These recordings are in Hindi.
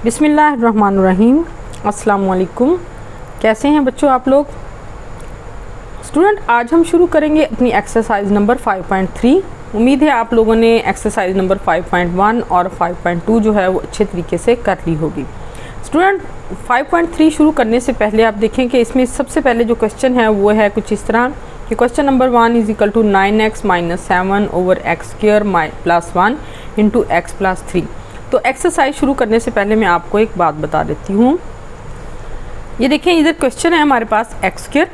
बिस्मिल्लाहिर्रहमानिर्रहीम। अस्सलाम वालेकुम। कैसे हैं बच्चों आप लोग? स्टूडेंट, आज हम शुरू करेंगे अपनी एक्सरसाइज नंबर 5.3। उम्मीद है आप लोगों ने एक्सरसाइज नंबर 5.1 और 5.2 जो है वो अच्छे तरीके से कर ली होगी। स्टूडेंट, 5.3 शुरू करने से पहले आप देखें कि इसमें सबसे पहले जो क्वेश्चन है वो है कुछ इस तरह कि question number 1 is equal to 9x - 7 over x square plus 1 into x plus 3। तो एक्सरसाइज शुरू करने से पहले मैं आपको एक बात बता देती हूँ। ये देखें, इधर क्वेश्चन है हमारे पास x square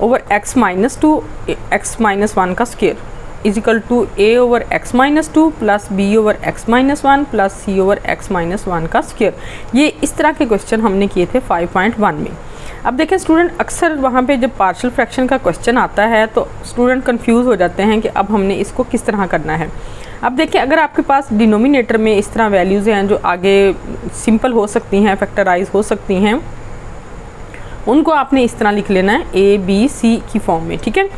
over x - 2 x - 1 का square is equal to a over x - 2 plus b over x - 1 plus c over x - 1 का स्क्वायर। ये इस तरह के क्वेश्चन हमने किए थे 5.1 में। अब देखें स्टूडेंट, अक्सर वहाँ पे जब पार्शियल फ्रैक्शन का क्वेश्चन आता है तो स्टूडेंट कंफ्यूज हो जाते हैं कि अब हमने इसको किस तरह करना है। अब देखिए, अगर आपके पास डिनोमिनेटर में इस तरह वैल्यूज़ हैं जो आगे सिंपल हो सकती हैं, फैक्टराइज हो सकती हैं, उनको आपने इस तरह लिख लेना है a b c की फॉर्म में, ठीक है।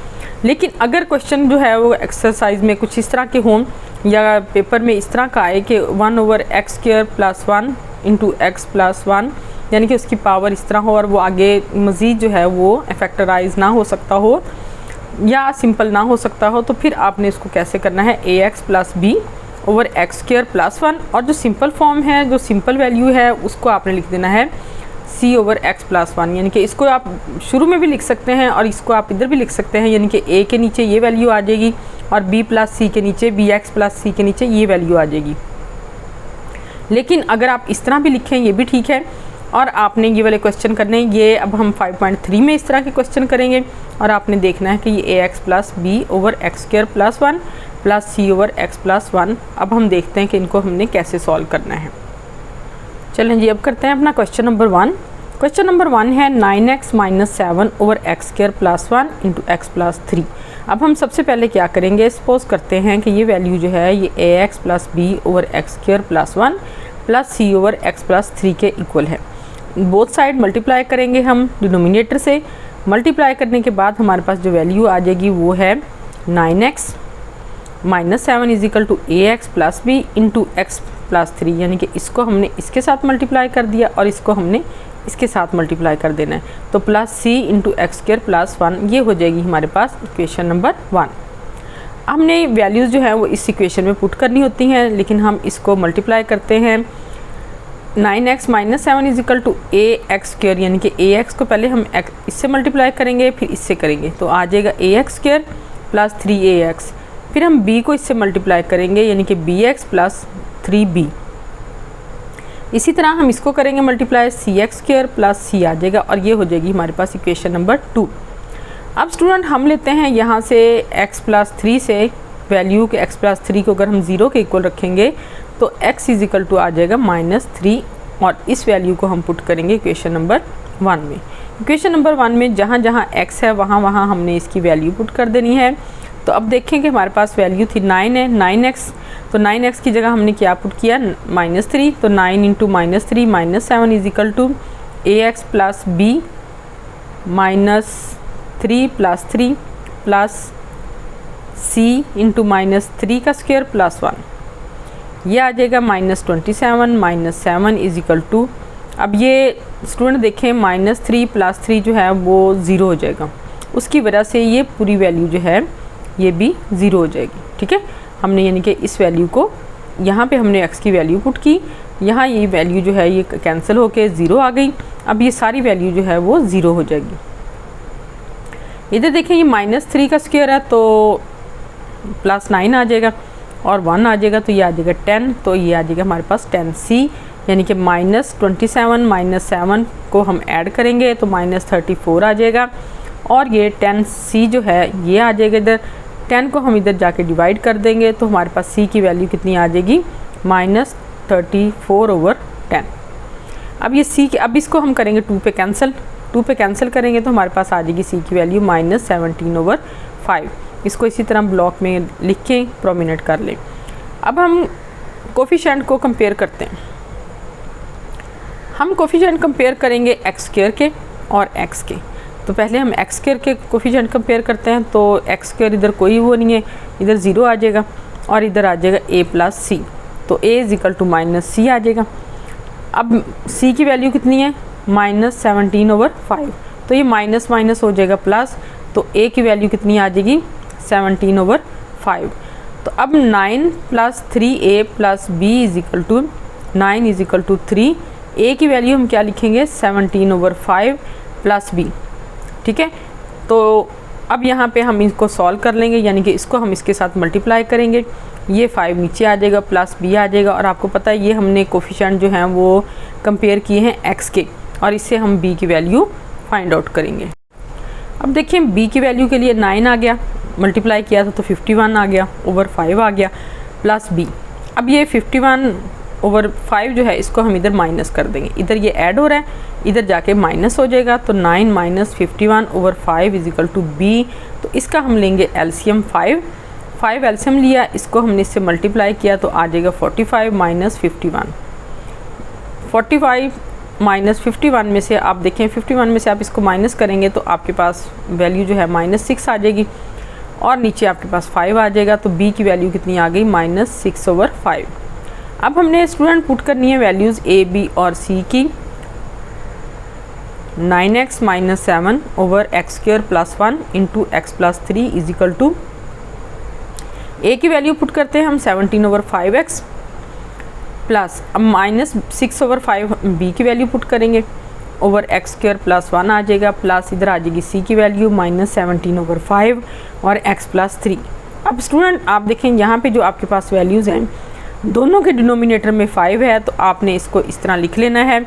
लेकिन अगर क्वेश्चन जो है वो एक्सरसाइज में कुछ इस तरह के हों या पेपर में इस तरह का आए कि 1 over x square plus 1 into x plus 1, यानी कि उसकी पावर इस तरह हो और वो आगे मज़ीद जो है वो फैक्टराइज ना हो सकता हो या सिंपल ना हो सकता हो, तो फिर आपने इसको कैसे करना है ax plus B over x square plus 1, और जो सिंपल फॉर्म है, जो सिंपल वैल्यू है, उसको आपने लिख देना है c ओवर x प्लस 1। यानी कि इसको आप शुरू में भी लिख सकते हैं और इसको आप इधर भी लिख सकते हैं, यानी कि a के नीचे ये वैल्यू आ जाएगी और b प्लस सी के नीचे bx प्लस सी के नीचे ये वैल्यू आ जाएगी। लेकिन अगर आप इस तरह भी लिखें ये भी ठीक है। और आपने ये वाले क्वेश्चन करने हैं, ये अब हम 5.3 में इस तरह के क्वेश्चन करेंगे और आपने देखना है कि ये ax plus B over x square plus 1 plus सी ओवर x प्लस 1। अब हम देखते हैं कि इनको हमने कैसे सॉल्व करना है। चलें जी, अब करते हैं अपना क्वेश्चन नंबर 1। क्वेश्चन नंबर 1 है 9x - 7 over x square plus 1 into x plus 3। अब हम सबसे पहले क्या करेंगे, सपोज करते हैं कि ये वैल्यू जो है ये ax plus B over x square plus 1 plus सी ओवर x प्लस 3 के इक्वल है। बोथ साइड मल्टीप्लाई करेंगे हम डिनोमिनेटर से। मल्टीप्लाई करने के बाद हमारे पास जो वैल्यू आ जाएगी वो है 9x - 7 is equal to ax plus b into x plus 3, यानी कि इसको हमने इसके साथ मल्टीप्लाई कर दिया और इसको हमने इसके साथ मल्टीप्लाई कर देना है, तो plus c into x square plus 1 ये हो जाएगी हमारे पास इक्वेशन नंबर 1। हमने वैल्यूज़ जो है वो इस इक्वेशन में पुट करनी होती हैं, लेकिन हम इसको मल्टीप्लाई करते हैं। 9x - 7 is equal to a x square, यानी कि ax को पहले हम इससे मल्टीप्लाई करेंगे फिर इससे करेंगे, तो आ जाएगा ax स्क्वायर प्लस 3ax। फिर हम b को इससे मल्टीप्लाई करेंगे, यानी कि bx प्लस 3b। इसी तरह हम इसको करेंगे multiply, cx square plus c आ जाएगा और ये हो जाएगी हमारे पास इक्वेशन नंबर 2। अब स्टूडेंट, हम लेते हैं यहाँ से x प्लस 3 से वैल्यू के x प्लस 3 को अगर हम 0 के इक्वल रखेंगे तो x इज इक्वल टू आ जाएगा -3, और इस वैल्यू को हम पुट करेंगे इक्वेशन नंबर 1 में। इक्वेशन नंबर 1 में जहाँ जहाँ x है वहाँ वहाँ हमने इसकी वैल्यू पुट कर देनी है। तो अब देखें कि हमारे पास वैल्यू थी 9 है, 9x, तो 9x की जगह हमने क्या पुट किया -3, तो 9 into -3 - 7 is equal to ax plus b -3 plus 3 plus c into -3 का स्क्वायर प्लस 1, ये आ जाएगा -27 - 7 इज इक्वल टू, अब ये स्टूडेंट देखें -3 प्लस 3 जो है वो 0 हो जाएगा, उसकी वजह से ये पूरी वैल्यू जो है ये भी 0 हो जाएगी, ठीक है। हमने यानी कि इस वैल्यू को यहाँ पे हमने x की वैल्यू पुट की, यहाँ ये वैल्यू जो है ये कैंसिल होके 0 आ गई। अब ये सारी वैल्यू जो है वो 0 हो जाएगी। इधर देखें ये -3 का स्क्वायर है तो प्लस 9 आ जाएगा और 1 आ जाएगा, तो ये आ जाएगा 10, तो ये आ जाएगा हमारे पास 10c, यानी कि -27 - 7 को हम ऐड करेंगे तो -34 आ जाएगा, और ये 10c जो है ये आ जाएगा इधर। 10 को हम इधर जाके डिवाइड कर देंगे तो हमारे पास c की वैल्यू कितनी आ जाएगी -34 ओवर 10। अब ये c अब इसको हम करेंगे 2 पे कैंसिल, 2 पे कैंसिल करेंगे तो हमारे पास आ जाएगी c की वैल्यू -17 ओवर 5। इसको इसी तरह ब्लॉक में लिख के प्रोमिनेंट कर लें। अब हम कोफिशिएंट को कंपेयर करते हैं। हम कोफिशिएंट कंपेयर करेंगे एक्स स्क्वायर के और x के। तो पहले हम एक्स स्क्वायर के कोफिशिएंट कंपेयर करते हैं, तो एक्स स्क्वायर इधर कोई वो नहीं है, इधर 0 आ जाएगा और इधर आ जाएगा a प्लस सी, तो a is equal to -c आ जाएगा। अब c की वैल्यू कितनी है -17/5, तो ये माइनस माइनस हो जाएगा प्लस, तो a की वैल्यू कितनी आ जाएगी 17/5। तो अब 9 + 3a + b = 9 = 3, a की वैल्यू हम क्या लिखेंगे 17/5 + b। ठीक है, तो अब यहाँ पे हम इसको सॉल्व कर लेंगे, यानी कि इसको हम इसके साथ मल्टीप्लाई करेंगे, ये 5 नीचे आ जाएगा प्लस b आ जाएगा। और आपको पता है ये हमने कोफिशिएंट जो हैं वो कंपेयर किए हैं x के, और इससे हम b की वैल्यू फाइंड आउट करेंगे। अब देखिए b की वैल्यू के लिए 9 आ गया, मल्टीप्लाई किया था तो 51 आ गया, ओवर 5 आ गया प्लस b। अब ये 51/5 जो है इसको हम इधर माइनस कर देंगे, इधर ये ऐड हो रहा है, इधर जाके माइनस हो जाएगा, तो 9 - 51/5 = b। तो इसका हम लेंगे एलसीएम 5 एलसीएम लिया, इसको हमने इससे मल्टीप्लाई किया तो आ जाएगा 45 - 51। 45 - 51 में से आप देखें 51 में से आप इसको माइनस करेंगे तो आपके पास वैल्यू जो है -6 आ जाएगी, और नीचे आपके पास 5 आ जाएगा। तो b की वैल्यू कितनी आ गई -6/5। अब हमने स्टूडेंट पुट करनी है वैल्यूज़ a, b और c की। 9x - 7/x² + 1 × x + 3 = a की वैल्यू पुट करते हैं हम 17/5x प्लस, अब -6/5 b की वैल्यू पुट करेंगे, ओवर x² + 1 आ जाएगा, प्लस इधर आ जाएगी c की वैल्यू -17/5 और x + 3। अब स्टूडेंट आप देखें यहाँ पे जो आपके पास वैल्यूज़ हैं दोनों के डिनोमिनेटर में 5 है, तो आपने इसको इस तरह लिख लेना है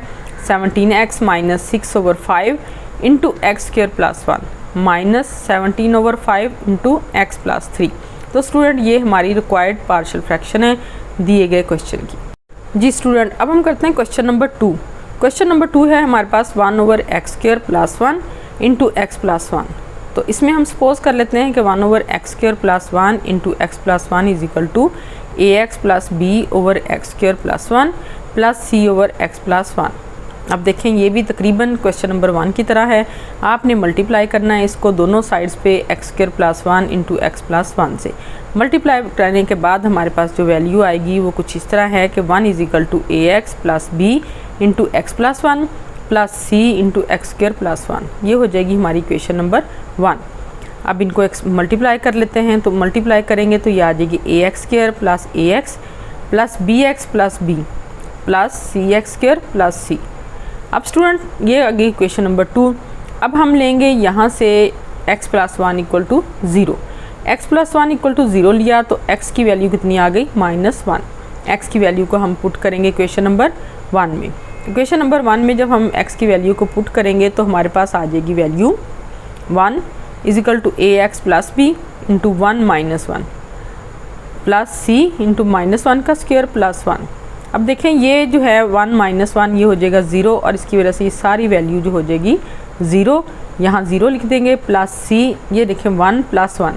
17x - 6/5 × x² + 1 -17/5 × x + 3। तो स्टूडेंट ये हमारी रिक्वायर्ड पार्शियल फ्रैक्शन है दिए गए क्वेश्चन की। जी स्टूडेंट, अब हम करते हैं क्वेश्चन नंबर 2। क्वेश्चन नंबर 2 है हमारे पास 1/x² + 1 × x + 1। तो इसमें हम सपोज कर लेते हैं कि 1/x² + 1 × x + 1 = ax + b/x² + 1 + c/x + 1। अब देखें ये भी तकरीबन क्वेश्चन नंबर 1 की तरह है, आपने मल्टीप्लाई करना है इसको दोनों साइड्स पे x² + 1 × x + 1 से। मल्टीप्लाई करने के बाद हमारे पास जो वैल्यू आएगी वो कुछ इस तरह है कि 1 = ax + b × x + 1 + c × x² + 1। ये हो जाएगी हमारी इक्वेशन नंबर 1। अब इनको मल्टीप्लाई कर लेते हैं, तो मल्टीप्लाई करेंगे तो ये आ जाएगी ax² + ax + bx + b + cx² + c। अब स्टूडेंट ये आ गई इक्वेशन नंबर 2। अब हम लेंगे यहाँ से x + 1 = 0। x + 1 = 0 लिया तो x की वैल्यू कितनी आ गई -1। x की वैल्यू को हम पुट करेंगे इक्वेशन नंबर 1 में। इक्वेशन नंबर 1 में जब हम x की वैल्यू को पुट करेंगे तो हमारे पास आ जाएगी वैल्यू 1 = ax + b × 1 - 1 + c × -1 का स्क्वायर + 1। अब देखें ये जो है 1 - 1 ये हो जाएगा 0, और इसकी वजह से ये सारी वैल्यू जो हो जाएगी 0, यहाँ 0 लिख देंगे, प्लस c, ये देखें 1 + 1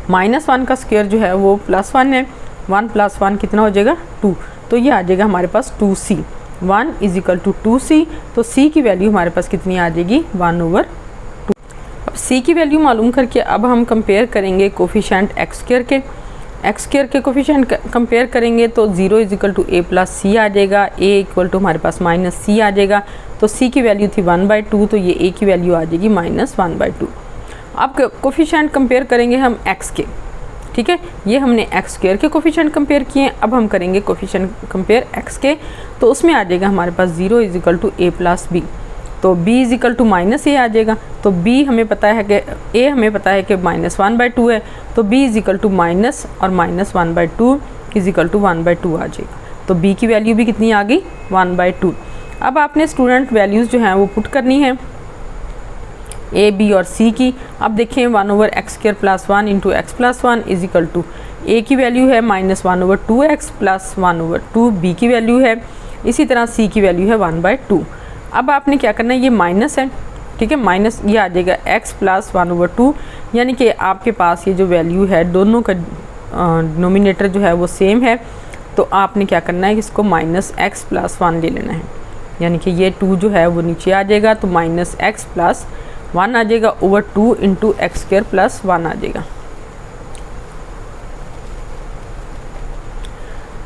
-1 का स्क्वायर जो है वो +1 है, 1 + 1 कितना हो जाएगा 2, तो ये आ जाएगा हमारे पास 2c। 1 = 2c, तो c की वैल्यू हमारे पास कितनी आ जाएगी 1/2। अब c की वैल्यू मालूम करके अब हम कंपेयर करेंगे कोफिशिएंट x² के। x² के कोफिशिएंट कंपेयर करेंगे तो 0 = a + c आ जाएगा, a = हमारे पास -c आ जाएगा, तो c की वैल्यू थी 1/2, तो ये a की वैल्यू आ जाएगी -1/2। अब कोफिशिएंट कंपेयर करेंगे हम x के, ठीक है, ये हमने x² के कोफिशिएंट कंपेयर किए। अब हम करेंगे कोफिशिएंट कंपेयर x के, तो उसमें आ जाएगा हमारे पास 0 = a + b, तो b = -a आ जाएगा, तो b हमें पता है कि a हमें पता है कि -1/2 है, तो b = माइनस और -1/2 = 1/2 आ जाएगा, तो b की वैल्यू भी कितनी आ गई 1/2। अब आपने स्टूडेंट वैल्यूज़ जो हैं वो पुट करनी है a, b और c की। अब देखें 1/x² + 1 × x + 1 = a की वैल्यू है -1/2x + 1/2, b की वैल्यू है, इसी तरह c की वैल्यू है 1/2। अब आपने क्या करना है, ये माइनस है, ठीक है, माइनस ये आ जाएगा x + 1/2, यानी कि आपके पास ये जो वैल्यू है दोनों का डिनोमिनेटर जो है वो सेम है, तो आपने क्या करना है, इसको -x + 1 ले लेना है, यानी कि ये 2 जो है वो नीचे आ जाएगा, तो -x + 1 आ जाएगा ओवर 2 × x² + 1 आ जाएगा,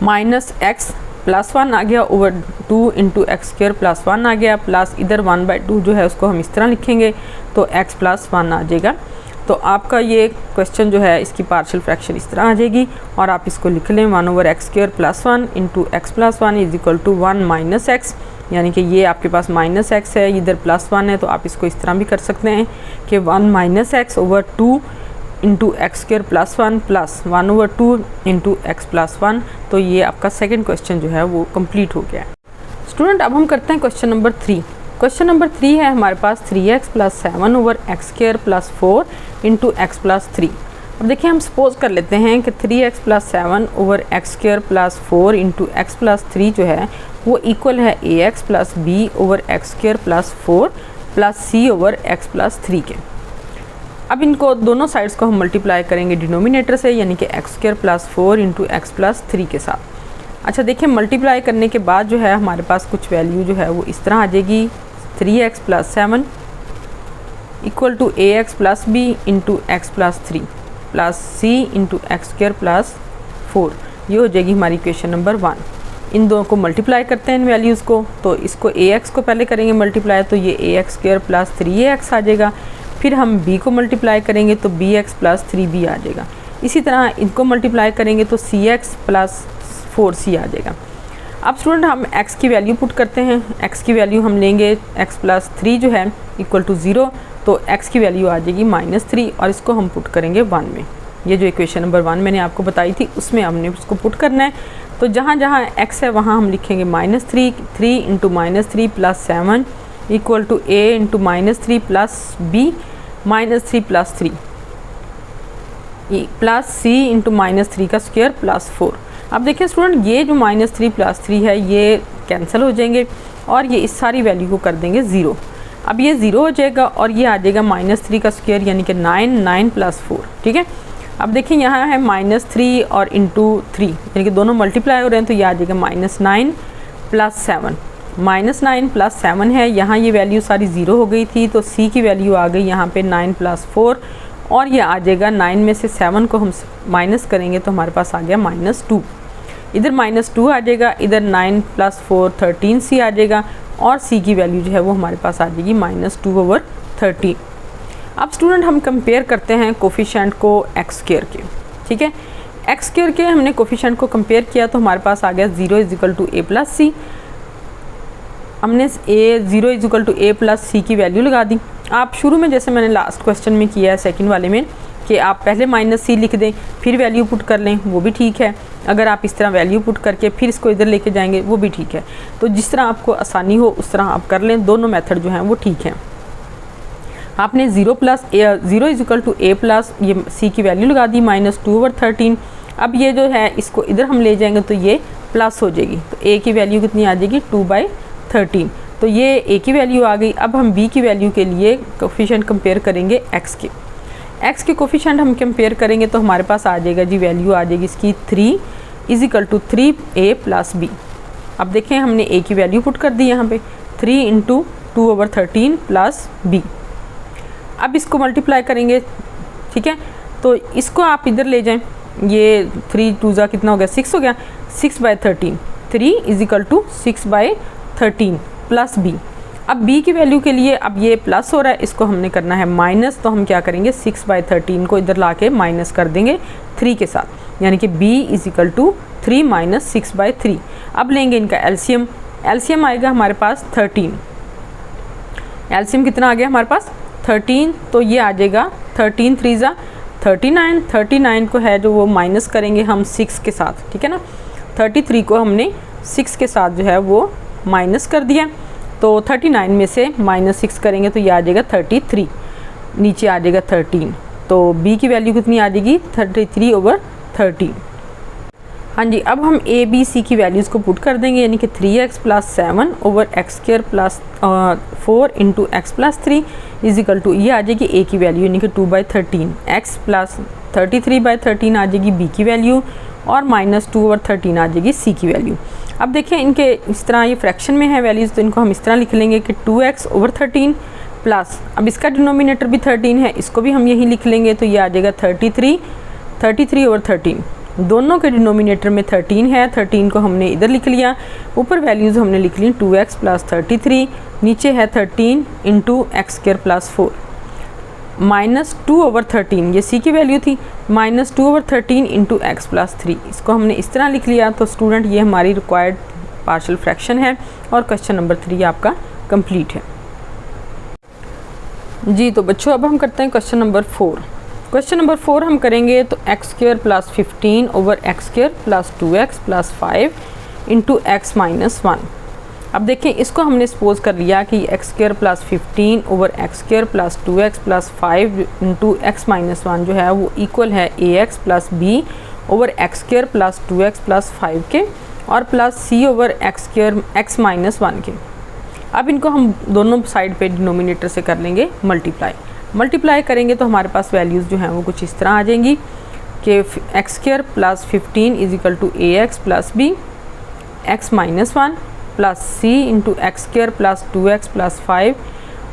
-x +1 आ गया ओवर 2 इंटू एक्स स्क्र +1 आ गया, प्लस इधर 1/2 जो है उसको हम इस तरह लिखेंगे तो x + 1 आ जाएगा। तो आपका ये क्वेश्चन जो है इसकी पार्शियल फ्रैक्शन इस तरह आ जाएगी और आप इसको लिख लें 1/x² +1 into x + 1 is equal to 1 - x, यानी कि ये आपके पास -x है, इधर +1 है, तो आप इसको इस तरह भी कर सकते हैं कि 1 - x over 2 into x² +1 plus 1/2 into x + 1। तो ये आपका सेकेंड क्वेश्चन जो है वो कंप्लीट हो गया है। स्टूडेंट अब हम करते हैं क्वेश्चन नंबर 3। क्वेश्चन नंबर 3 है हमारे पास 3x + 7 over x² + 4 into x + 3। अब देखिए हम सपोज कर लेते हैं कि 3x + 7 over x² + 4 into x + 3 जो है वो इक्वल है ax + b over x² + 4 plus c over x + 3 के। अब इनको दोनों साइड्स को हम मल्टीप्लाई करेंगे डिनोमिनेटर से, यानी कि x² + 4 इंटू x + 3 के साथ। अच्छा देखिए मल्टीप्लाई करने के बाद जो है हमारे पास कुछ वैल्यू जो है वो इस तरह आ जाएगी 3x + 7 equal to ax + b into x + 3 plus c into x² + 4। ये हो जाएगी हमारी इक्वेशन नंबर 1। इन दोनों को मल्टीप्लाई करते हैं इन वैल्यूज़ को, तो इसको ax को पहले करेंगे मल्टीप्लाई तो ये ax² + 3ax आ जाएगा। फिर हम b को मल्टीप्लाई करेंगे तो bx + 3b आ जाएगा। इसी तरह इनको मल्टीप्लाई करेंगे तो cx + 4c आ जाएगा। अब स्टूडेंट हम x की वैल्यू पुट करते हैं। x की वैल्यू हम लेंगे x + 3 जो है इक्वल टू 0, तो x की वैल्यू आ जाएगी -3 और इसको हम पुट करेंगे 1 में। ये जो इक्वेशन नंबर 1 मैंने आपको बताई थी उसमें हमने उसको पुट करना है। तो जहाँ जहाँ x है वहाँ हम लिखेंगे -3, 3 into -3 + 7 equal to a into -3 plus b -3 plus 3 plus c into -3 का स्क्वायर प्लस 4। अब देखिए स्टूडेंट ये जो -3 प्लस 3 है ये कैंसिल हो जाएंगे और ये इस सारी वैल्यू को कर देंगे 0। अब ये 0 हो जाएगा और ये आ जाएगा -3 का स्क्वायर यानी कि 9 प्लस 4। ठीक है, अब देखिए यहाँ है -3 और इंटू 3 यानी कि दोनों मल्टीप्लाई हो रहे हैं, तो ये आ जाएगा -9 प्लस 7। -9 प्लस 7 है, यहाँ ये वैल्यू सारी 0 हो गई थी तो c की वैल्यू आ गई यहाँ पे 9 प्लस 4 और ये आ जाएगा 9 में से 7 को हम माइनस करेंगे तो हमारे पास आ गया -2। इधर -2 आ जाएगा, इधर 9 प्लस 4 13c आ जाएगा और c की वैल्यू जो है वो हमारे पास आ जाएगी -2/13। अब स्टूडेंट हम कंपेयर करते हैं कोफिशिएंट को x² के। ठीक है, x² के हमने कोफिशिएंट को कंपेयर किया तो हमारे पास आ गया 0 = a + c। हमने 0 = a + c की वैल्यू लगा दी। आप शुरू में जैसे मैंने लास्ट क्वेश्चन में किया है सेकंड वाले में कि आप पहले -c लिख दें फिर वैल्यू पुट कर लें, वो भी ठीक है। अगर आप इस तरह वैल्यू पुट करके फिर इसको इधर लेके जाएंगे वो भी ठीक है। तो जिस तरह आपको आसानी हो उस तरह आप कर लें, दोनों मेथड जो हैं वो ठीक हैं। आपने 0 = a प्लस ये c की वैल्यू लगा दी -2/13। अब ये जो है इसको इधर हम ले जाएंगे तो ये प्लस हो जाएगी, तो a की वैल्यू कितनी आ जाएगी 2/13। तो ये a की वैल्यू आ गई। अब हम b की वैल्यू के लिए कोफिशिएंट कंपेयर करेंगे x के। x के कोफिशिएंट हम कंपेयर करेंगे तो हमारे पास आ जाएगा जी वैल्यू आ जाएगी इसकी 3 = 3a + b। अब देखें हमने a की वैल्यू पुट कर दी यहाँ पे 3 × 2/13 प्लस b। अब इसको मल्टीप्लाई करेंगे। ठीक है, तो इसको आप इधर ले जाएं, ये 3 × 2 कितना हो गया 6 हो गया, 6/13 3 = 6/13 प्लस b। अब b की वैल्यू के लिए अब ये प्लस हो रहा है, इसको हमने करना है माइनस, तो हम क्या करेंगे 6/13 को इधर लाके माइनस कर देंगे 3 के साथ, यानी कि b = 3 - 6/3। अब लेंगे इनका एलसीएम। एलसीएम आएगा हमारे पास 13। एलसीएम कितना आ गया हमारे पास 13, तो ये आ जाएगा 13 × 3 = 39। 39 को है जो वो माइनस करेंगे हम 6 के साथ। ठीक है ना, 33 को हमने 6 के साथ जो है वो माइनस कर दिया, तो 39 में से -6 करेंगे तो ये आ जाएगा 33, नीचे आ जाएगा 13। तो b की वैल्यू कितनी आ जाएगी 33/13। हाँ जी, अब हम a b c की वैल्यूज़ को पुट कर देंगे, यानी कि 3x + 7 over x² + 4 into x + 3 = ये आ जाएगी a की वैल्यू यानी कि 2/13, x + 33/13 आ जाएगी b की वैल्यू और -2/13 आ जाएगी c की वैल्यू। अब देखिए इनके इस तरह ये फ्रैक्शन में है वैल्यूज़, तो इनको हम इस तरह लिख लेंगे कि 2x/13 प्लस, अब इसका डिनोमिनेटर भी 13 है, इसको भी हम यही लिख लेंगे तो ये आ जाएगा 33/13 दोनों के डिनोमिनेटर में 13 है, 13 को हमने इधर लिख लिया, ऊपर वैल्यूज़ हमने लिख ली 2x + 33, नीचे है 13 × x² + 4 -2/13, ये c की वैल्यू थी, -2/13 × x + 3, इसको हमने इस तरह लिख लिया। तो स्टूडेंट ये हमारी रिक्वायर्ड पार्शियल फ्रैक्शन है और क्वेश्चन नंबर 3 आपका कंप्लीट है जी। तो बच्चों अब हम करते हैं क्वेश्चन नंबर 4। क्वेश्चन नंबर 4 हम करेंगे तो x² + 15/x² + 2x + 5 × x - 1। अब देखें, इसको हमने सपोज कर लिया कि x² + 15/x² + 2x + 5 × x - 1 जो है वो इक्वल है ax + b/x² + 2x + 5 के और प्लस c/x² x - 1 के। अब इनको हम दोनों साइड पे डिनोमिनेटर से कर लेंगे मल्टीप्लाई करेंगे तो हमारे पास वैल्यूज़ जो हैं वो कुछ इस तरह आ जाएंगी कि x² + 15 = ax + b x - 1 plus c × x² + 2x + 5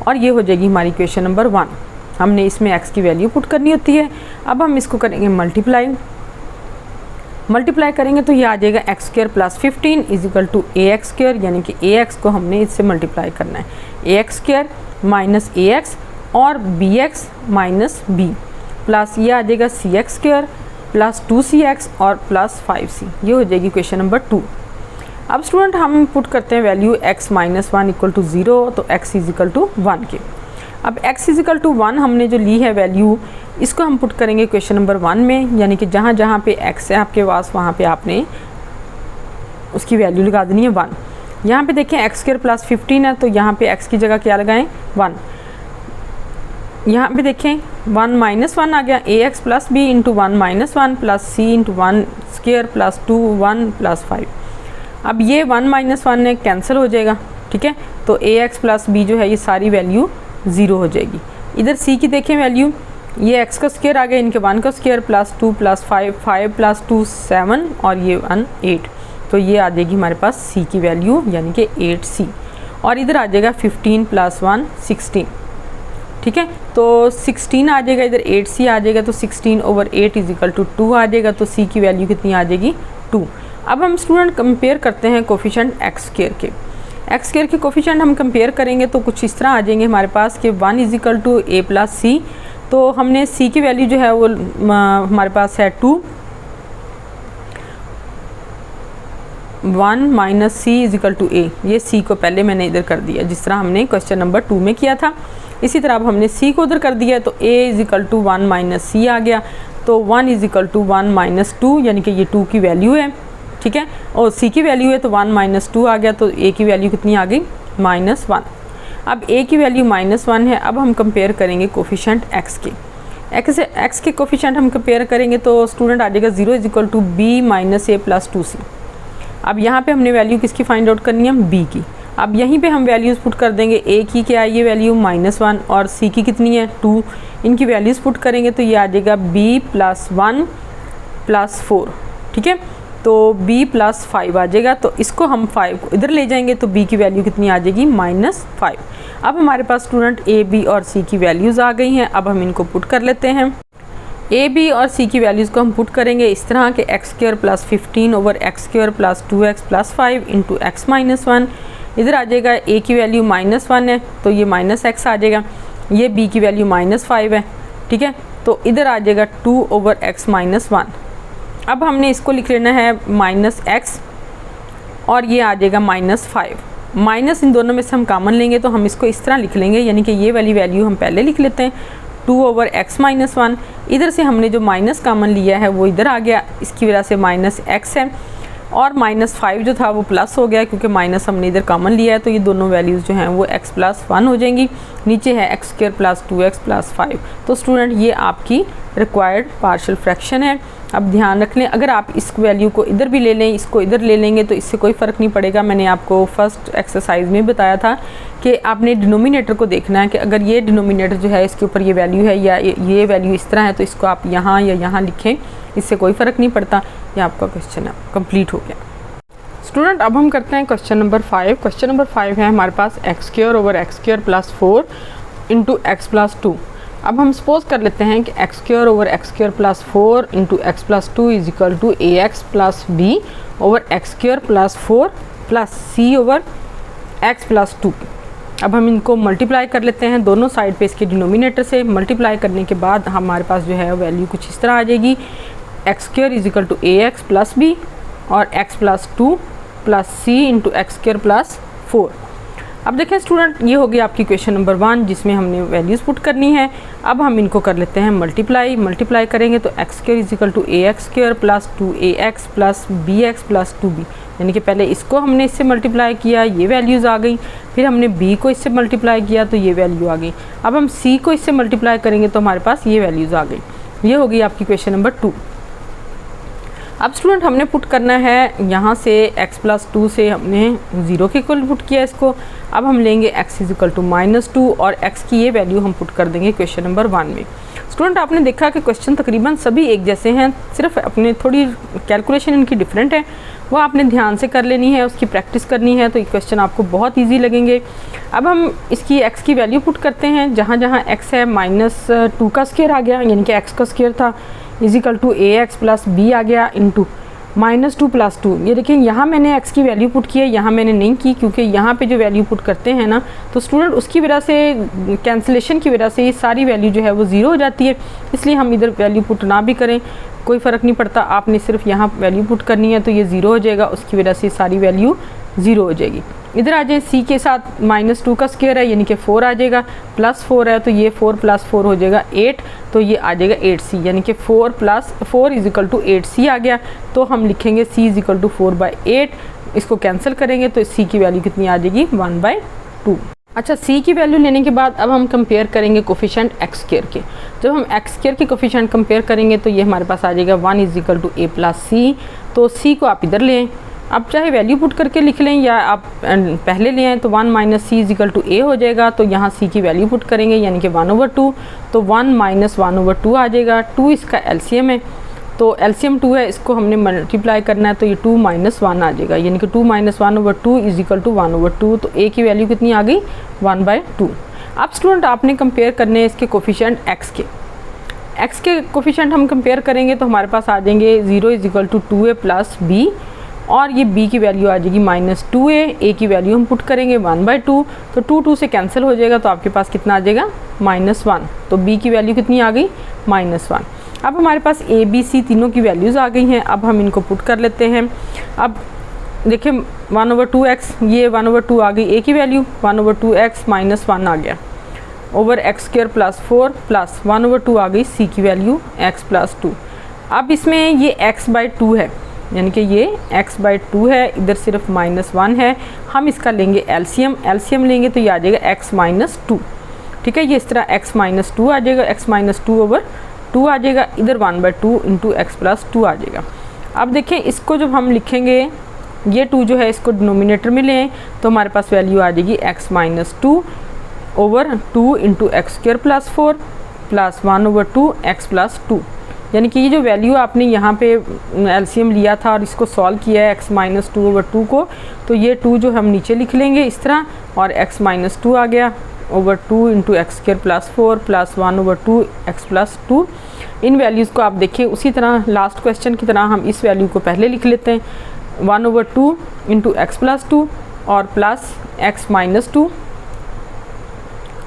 और ये हो जाएगी हमारी इक्वेशन नंबर 1। हमने इसमें x की वैल्यू पुट करनी होती है। अब हम इसको करेंगे मल्टीप्लाई करेंगे तो ये आ जाएगा x² + 15 = ax², यानी कि ax को हमने इससे मल्टीप्लाई करना है, ax² - ax और bx - b प्लस ये आ जाएगा cx² + 2cx और प्लस 5c, ये हो जाएगी इक्वेशन नंबर 2। अब स्टूडेंट हम पुट करते हैं वैल्यू x - 1 = 0, तो x = 1 के। अब x = 1 हमने जो ली है वैल्यू, इसको हम पुट करेंगे क्वेश्चन नंबर 1 में, यानी कि जहाँ जहाँ पे x है आपके पास वहाँ पे आपने उसकी वैल्यू लगा देनी है 1। यहाँ पे देखें x² + 15 है तो यहाँ पे x की जगह क्या लगाएं 1। यहाँ पे देखें 1 - 1 आ गया, ax + b × 1 - 1 प्लस c × 1² + 2 1 + 5। अब ये 1 - 1 ने कैंसिल हो जाएगा, ठीक है। तो ax + b जो है ये सारी वैल्यू 0 हो जाएगी। इधर c की देखें वैल्यू, ये x का स्क्वायर आ गया, इनके 1 का स्क्वायर प्लस 2 + 5 5 + 2 7 और ये 1 8, तो ये आ जाएगी हमारे पास c की वैल्यू यानी कि 8c। और इधर आ जाएगा 15 + 1 16, ठीक है। तो 16 आ जाएगा, इधर 8c आ जाएगा, तो 16/8 = 2 आ जाएगा, तो c की वैल्यू कितनी आ जाएगी 2। अब हम स्टूडेंट कंपेयर करते हैं कोफिशिएंट x² के। x² के कोफिशिएंट हम कंपेयर करेंगे तो कुछ इस तरह आ जाएंगे हमारे पास कि 1 = a + c, तो हमने c की वैल्यू जो है वो हमारे पास है 2, 1 - c = a, ये c को पहले मैंने इधर कर दिया जिस तरह हमने क्वेश्चन नंबर 2 में किया था। इसी तरह अब हमने c को उधर कर दिया, तो a = 1 - c आ गया, तो 1 = 1 - 2 यानी कि ये 2 की वैल्यू है, ठीक है, और c की वैल्यू है तो 1 - 2 आ गया, तो a की वैल्यू कितनी आ गई -1। अब a की वैल्यू -1 है। अब हम कंपेयर करेंगे कोफिशिएंट x के। x के कोफिशिएंट हम कंपेयर करेंगे तो स्टूडेंट आ जाएगा 0 = b - a + 2c। अब यहाँ पे हमने वैल्यू किसकी फाइंड आउट करनी है, b की। अब यहीं पे हम वैल्यूज़ पुट कर देंगे, a की क्या है ये वैल्यू -1 और c की कितनी है 2, इनकी वैल्यूज़ पुट करेंगे तो ये आ जाएगा b + 1 + 4, ठीक है। तो b + 5 आ जाएगा, तो इसको हम 5 को इधर ले जाएंगे तो b की वैल्यू कितनी आ जाएगी -5। अब हमारे पास स्टूडेंट a, b और c की वैल्यूज़ आ गई हैं। अब हम इनको पुट कर लेते हैं। a, b और c की वैल्यूज़ को हम पुट करेंगे इस तरह के x² + 15/x² + 2x + 5 × x - 1। इधर आ जाएगा a की वैल्यू -1 है तो ये -x आ जाएगा, ये b की वैल्यू -5 है, ठीक है, तो इधर आ जाएगा 2/x - 1। अब हमने इसको लिख लेना है -x और ये आ जाएगा -5। माइनस इन दोनों में से हम कॉमन लेंगे तो हम इसको इस तरह लिख लेंगे, यानी कि ये वाली वैल्यू हम पहले लिख लेते हैं 2/x - 1। इधर से हमने जो माइनस कॉमन लिया है वो इधर आ गया, इसकी वजह से -x है, और -5 जो था वो प्लस हो गया क्योंकि माइनस हमने इधर कॉमन लिया है, तो ये दोनों वैल्यूज़ जो हैं वो x + 1 हो जाएंगी। नीचे है x² + 2x + 5। तो स्टूडेंट ये आपकी रिक्वायर्ड पार्शियल फ्रैक्शन है। अब ध्यान रख लें, अगर आप इस वैल्यू को इधर भी ले लें, इसको इधर ले लेंगे तो इससे कोई फ़र्क नहीं पड़ेगा। मैंने आपको फर्स्ट एक्सरसाइज में बताया था कि आपने डिनोमिनेटर को देखना है कि अगर ये डिनोमिनेटर जो है इसके ऊपर ये वैल्यू है या ये वैल्यू इस तरह है तो इसको आप यहाँ या यहाँ लिखें, इससे कोई फ़र्क नहीं पड़ता। ये आपका क्वेश्चन है कंप्लीट हो गया। स्टूडेंट अब हम करते हैं क्वेश्चन नंबर 5। क्वेश्चन नंबर 5 है हमारे पास x² + 4 × x + 2। अब हम सपोज कर लेते हैं कि x square over x square plus 4 into x plus 2 is equal to A x plus B over x square plus 4 plus C over x plus 2। अब हम इनको मल्टीप्लाई कर लेते हैं दोनों साइड पे, इसके डिनोमिनेटर से मल्टीप्लाई करने के बाद हमारे पास जो है वैल्यू कुछ इस तरह आ जाएगी, x square is equal to A x plus b और x plus 2 plus c into x square plus 4। अब देखें स्टूडेंट, ये होगी आपकी क्वेश्चन नंबर 1 जिसमें हमने वैल्यूज़ पुट करनी है। अब हम इनको कर लेते हैं मल्टीप्लाई करेंगे तो x square is equal to A x square plus 2ax plus b x plus 2b, यानी कि पहले इसको हमने इससे मल्टीप्लाई किया, ये वैल्यूज़ आ गई, फिर हमने b को इससे मल्टीप्लाई किया तो ये वैल्यू आ गई। अब हम c को इससे मल्टीप्लाई करेंगे तो हमारे पास ये वैल्यूज़ आ गई। ये होगी आपकी क्वेश्चन नंबर 2। अब स्टूडेंट हमने पुट करना है यहाँ से x प्लस 2 से हमने 0 के इक्वल पुट किया इसको। अब हम लेंगे x इज इक्वल टू -2 और x की ये वैल्यू हम पुट कर देंगे क्वेश्चन नंबर 1 में। स्टूडेंट आपने देखा कि क्वेश्चन तकरीबन सभी एक जैसे हैं, सिर्फ अपने थोड़ी कैलकुलेशन इनकी डिफरेंट है, वो आपने ध्यान से कर लेनी है, उसकी प्रैक्टिस करनी है, तो ये क्वेश्चन आपको बहुत ईजी लगेंगे। अब हम इसकी x की वैल्यू पुट करते हैं, जहाँ जहाँ x है -2 का स्क्वायर आ गया, यानी कि x का स्क्वायर था is equal to A x plus B आ गया इंटू -2 प्लस 2। ये देखिए यहाँ मैंने x की वैल्यू पुट की है, यहाँ मैंने नहीं की, क्योंकि यहाँ पे जो वैल्यू पुट करते हैं ना तो स्टूडेंट उसकी वजह से कैंसिलेशन की वजह से ये सारी वैल्यू जो है वो ज़ीरो हो जाती है, इसलिए हम इधर वैल्यू पुट ना भी करें कोई फ़र्क नहीं पड़ता, आपने सिर्फ यहाँ वैल्यू पुट करनी है तो ये ज़ीरो हो जाएगा, उसकी वजह से सारी वैल्यू ज़ीरो हो जाएगी। इधर आ जाए c के साथ -2 का स्क्वायर है यानी कि 4 आ जाएगा, प्लस 4 है तो ये 4 प्लस 4 हो जाएगा 8, तो ये आ जाएगा 8c, यानी कि 4 plus 4 is equal to 8c आ गया। तो हम लिखेंगे c इज इक्वल टू 4/8, इसको कैंसिल करेंगे तो c की वैल्यू कितनी आ जाएगी 1/2। अच्छा, c की वैल्यू लेने के बाद अब हम कंपेयर करेंगे कोफिशिएंट x स्क्वायर के। जब हम x स्क्वायर के कोफिशिएंट कंपेयर करेंगे तो ये हमारे पास आ जाएगा 1 is equal to a plus सी, तो c को आप इधर लें, आप चाहे वैल्यू पुट करके लिख लें या आप पहले ले आएँ तो 1 minus C is equal to A हो जाएगा, तो यहाँ c की वैल्यू पुट करेंगे यानी कि 1/2, तो 1 माइनस 1/2 आ जाएगा। 2 इसका एलसीएम है, तो एलसीएम 2 है, इसको हमने मल्टीप्लाई करना है तो ये 2 माइनस 1 आ जाएगा, यानी कि 2 माइनस 1/2 इज इक्वल टू 1/2, तो a की वैल्यू कितनी आ गई 1/2। अब स्टूडेंट आपने कंपेयर करने हैं इसके कोफिशिएंट x के कोफिशिएंट हम कंपेयर करेंगे तो हमारे पास आ जाएंगे 0 is equal to 2a plus b, और ये b की वैल्यू आ जाएगी -2a, a की वैल्यू हम पुट करेंगे 1/2, तो 2 से कैंसिल हो जाएगा, तो आपके पास कितना आ जाएगा -1, तो b की वैल्यू कितनी आ गई -1। अब हमारे पास a b c तीनों की वैल्यूज़ आ गई हैं, अब हम इनको पुट कर लेते हैं। अब देखिए 1/2x, ये 1/2 आ गई a की वैल्यू, 1/2x -1 आ गया over x square plus 4 plus 1/2 आ गई c की वैल्यू x प्लस 2। अब इसमें ये x/2 है, यानी कि ये x/2 है, इधर सिर्फ -1 है, हम इसका लेंगे एलसीएम लेंगे तो ये आ जाएगा x-2, ठीक है, ये इस तरह x-2 आ जाएगा, x-2 ओवर 2 आ जाएगा, इधर 1/2 इंटू एक्स प्लस 2 आ जाएगा। अब देखें इसको जब हम लिखेंगे, ये 2 जो है इसको डिनोमिनेटर में ले आए तो हमारे पास वैल्यू आ जाएगी x-2 over 2 into x square plus 4 plus 1/2 x plus 2, यानी कि ये जो वैल्यू आपने यहाँ पे एलसीएम लिया था और इसको सॉल्व किया है x-2/2 को, तो ये 2 जो हम नीचे लिख लेंगे इस तरह, और x-2 आ गया over 2 into x square plus 4 plus 1/2 x plus 2। इन वैल्यूज़ को आप देखिए उसी तरह लास्ट क्वेश्चन की तरह हम इस वैल्यू को पहले लिख लेते हैं 1/2 इंटू एक्स प्लस 2 और plus x-2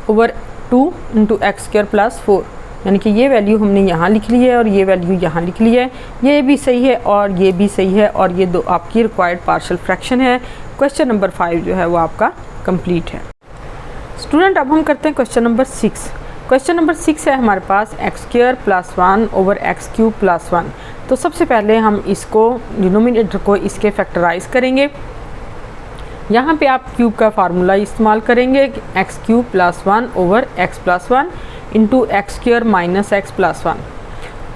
over 2 into x square plus 4, यानी कि ये वैल्यू हमने यहाँ लिख ली है और ये वैल्यू यहाँ लिख ली है, ये भी सही है और ये भी सही है, और ये दो आपकी रिक्वायर्ड पार्शियल फ्रैक्शन है। क्वेश्चन नंबर 5 जो है वो आपका कंप्लीट है। स्टूडेंट अब हम करते हैं क्वेश्चन नंबर 6। क्वेश्चन नंबर 6 है हमारे पास x² + 1 ओवर x³ + 1। तो सबसे पहले हम इसको डिनोमिनेटर को इसके फैक्टराइज करेंगे। यहाँ पे आप क्यूब का फार्मूला इस्तेमाल करेंगे, x³ + 1 over x + 1 into x² - x + 1।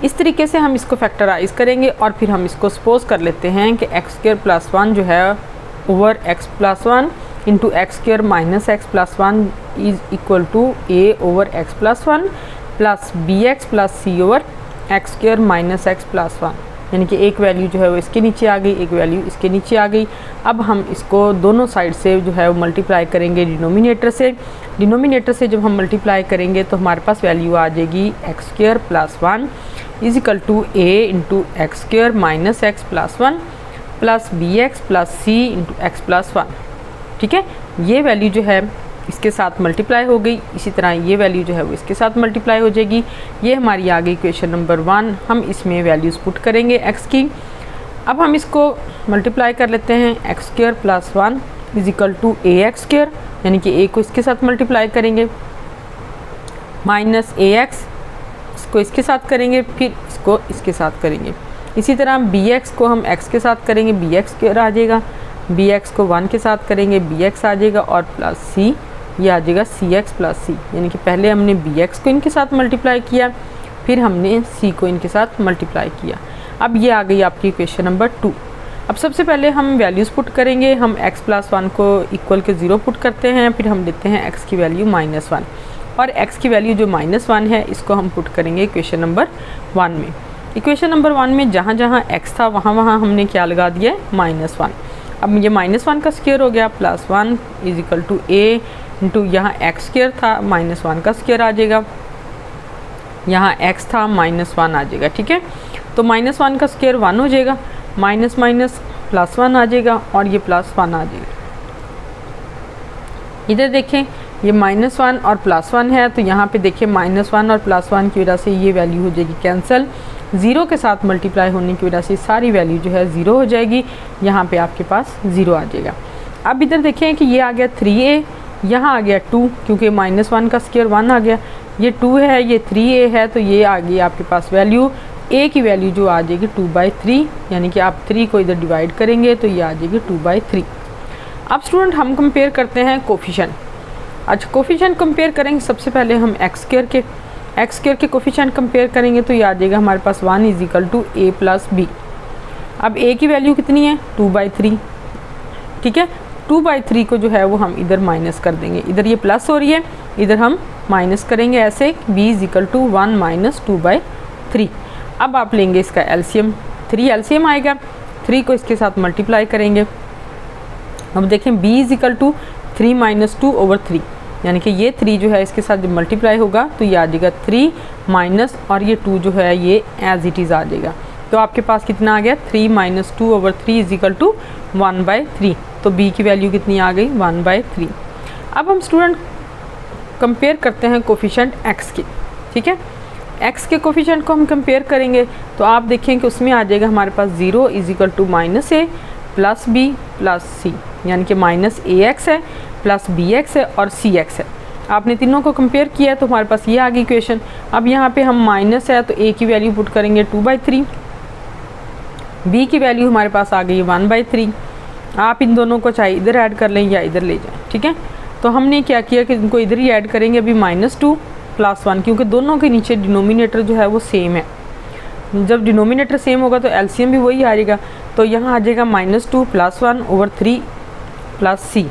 इस तरीके से हम इसको फैक्टराइज करेंगे और फिर हम इसको सपोज कर लेते हैं कि x² + 1 जो है over x + 1 into x² - x + 1 is equal to a over x + 1 plus bx plus c over x² - x + 1। यानी कि एक वैल्यू जो है वो इसके नीचे आ गई, एक वैल्यू इसके नीचे आ गई। अब हम इसको दोनों साइड से जो है वो मल्टीप्लाई करेंगे डिनोमिनेटर से। डिनोमिनेटर से जब हम मल्टीप्लाई करेंगे तो हमारे पास वैल्यू आ जाएगी x square plus 1 is equal to a into x square minus x plus 1 plus b x plus c into x plus 1। ठीक है, ये वैल्यू जो है इसके साथ मल्टीप्लाई हो गई, इसी तरह ये वैल्यू जो है वो इसके साथ मल्टीप्लाई हो जाएगी। ये हमारी आ गई इक्वेशन नंबर 1। हम इसमें वैल्यूज़ पुट करेंगे एक्स की। अब हम इसको मल्टीप्लाई कर लेते हैं, x square plus 1 is equal to A x square, यानी कि ए को इसके साथ मल्टीप्लाई करेंगे, माइनस ए एक्स इसको इसके साथ करेंगे, फिर इसको इसके साथ करेंगे। इसी तरह बी एक्स को हम एक्स के साथ करेंगे, बी एक्स स्क्वायर आ जाएगा, बी एक्स को 1 के साथ करेंगे, बी एक्स आ जाएगा, और प्लस सी ये आ जाएगा सी एक्स प्लस सी, यानी कि पहले हमने बी एक्स को इनके साथ मल्टीप्लाई किया, फिर हमने सी को इनके साथ मल्टीप्लाई किया। अब ये आ गई आपकी इक्वेशन नंबर 2। अब सबसे पहले हम वैल्यूज़ पुट करेंगे। हम x प्लस 1 को इक्वल के 0 पुट करते हैं, फिर हम लेते हैं x की वैल्यू माइनस 1, और x की वैल्यू जो माइनस 1 है इसको हम पुट करेंगे इक्वेशन नंबर 1 में। इक्वेशन नंबर 1 में जहाँ जहाँ x था वहाँ वहाँ हमने क्या लगा दिया है, माइनस 1। अब ये माइनस 1 का स्क्वायर हो गया, plus 1 is equal to a into यहाँ एक्स स्क्वायर था, माइनस 1 का स्क्वायर आ जाएगा, यहाँ x था माइनस 1 आ जाएगा। ठीक है, तो माइनस 1 का स्क्वायर 1 हो जाएगा, माइनस माइनस प्लस 1 आ जाएगा, और ये प्लस 1 आ जाएगा। इधर देखें ये माइनस 1 और प्लस 1 है, तो यहाँ पे देखिए माइनस 1 और प्लस 1 की वजह से ये वैल्यू हो जाएगी कैंसिल। 0 के साथ मल्टीप्लाई होने की वजह से सारी वैल्यू जो है 0 हो जाएगी, यहाँ पे आपके पास 0 आ जाएगा। अब इधर देखें कि ये आ गया 3a, यहाँ आ गया 2, क्योंकि माइनस 1 का स्क्वायर 1 आ गया, ये 2 है, ये 3a है, तो ये आ गई आपके पास वैल्यू। a की वैल्यू जो आ जाएगी 2/3, यानी कि आप 3 को इधर डिवाइड करेंगे तो ये आ जाएगी 2/3। अब स्टूडेंट हम कंपेयर करते हैं कोफिशिएंट। अच्छा, कोफिशिएंट कंपेयर करेंगे, सबसे पहले हम एक्स स्क्वायर के कोफिशिएंट कंपेयर करेंगे तो ये आ जाएगा हमारे पास 1 is equal to a plus b. अब a की वैल्यू कितनी है, 2/3। ठीक है, 2/3 को जो है वो हम इधर माइनस कर देंगे, इधर ये प्लस हो रही है, इधर हम माइनस करेंगे, ऐसे b is equal to 1 minus 2/3। अब आप लेंगे इसका एलसीएम, 3 एलसीएम आएगा, 3 को इसके साथ मल्टीप्लाई करेंगे। अब देखें b is equal to 3 minus 2/3, यानी कि ये 3 जो है इसके साथ जब मल्टीप्लाई होगा तो ये आ जाएगा 3 माइनस, और ये 2 जो है ये एज इट इज़ आ जाएगा। तो आपके पास कितना आ गया, 3 माइनस 2/3 इज इक्वल टू 1/3। तो b की वैल्यू कितनी आ गई, 1/3। अब हम स्टूडेंट कंपेयर करते हैं कोफिशिएंट x की। ठीक है, x के कोफिशिएंट को हम कंपेयर करेंगे तो आप देखें कि उसमें आ जाएगा हमारे पास 0 is equal to minus a plus b plus c, यानी कि माइनस ax है, प्लस bx है, और cx है। आपने तीनों को कंपेयर किया है तो हमारे पास ये आ गई इक्वेशन। अब यहाँ पे हम माइनस है तो a की वैल्यू पुट करेंगे 2/3, b की वैल्यू हमारे पास आ गई 1/3। आप इन दोनों को चाहे इधर ऐड कर लें या इधर ले जाएं। ठीक है, तो हमने क्या किया कि इनको इधर ही ऐड करेंगे अभी, -2 प्लस 1, क्योंकि दोनों के नीचे डिनोमिनेटर जो है वो सेम है। जब डिनोमिनेटर सेम होगा तो एलसीएम भी वही आ जाएगा, तो यहाँ आ जाएगा -2 प्लस 1/3 प्लस c।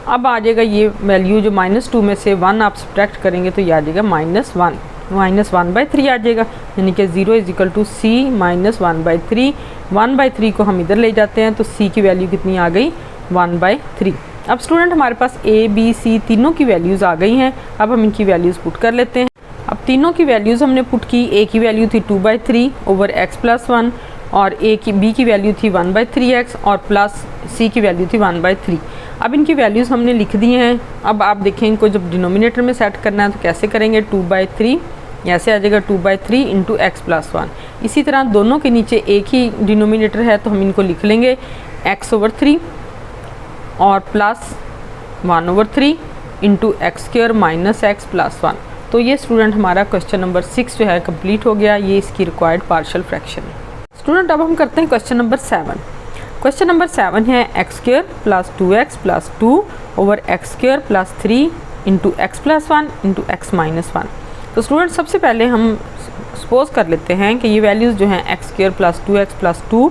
अब आ जाएगा ये वैल्यू जो -2 में से 1 आप सब्ट्रैक्ट करेंगे तो ये आ जाएगा -1, माइनस 1/3 आ जाएगा, यानी कि 0 is equal to c minus 1/3। 1/3 को हम इधर ले जाते हैं तो c की वैल्यू कितनी आ गई, 1/3। अब स्टूडेंट हमारे पास a b c तीनों की वैल्यूज़ आ गई हैं। अब हम इनकी वैल्यूज़ पुट कर लेते हैं। अब तीनों की वैल्यूज़ हमने पुट की, a की वैल्यू थी 2/3 ओवर x प्लस 1, और b की वैल्यू थी 1/3x, और प्लस c की वैल्यू थी 1/3। अब इनकी वैल्यूज़ हमने लिख दी हैं। अब आप देखें इनको जब डिनोमिनेटर में सेट करना है तो कैसे करेंगे, 2/3 ऐसे आ जाएगा 2/3 इंटू एक्स प्लस 1। इसी तरह दोनों के नीचे एक ही डिनोमिनेटर है तो हम इनको लिख लेंगे x/3 और plus 1/3 into x square minus x plus 1। तो ये स्टूडेंट हमारा क्वेश्चन नंबर 6 जो है कंप्लीट हो गया। ये इसकी रिक्वायर्ड पार्शियल फ्रैक्शन है। स्टूडेंट अब हम करते हैं क्वेश्चन नंबर 7। क्वेश्चन नंबर 7 है x square plus 2x plus 2 over x square plus 3 into x plus 1 into x minus 1। तो स्टूडेंट सबसे पहले हम सपोज कर लेते हैं कि ये वैल्यूज़ जो हैं x square plus 2x plus 2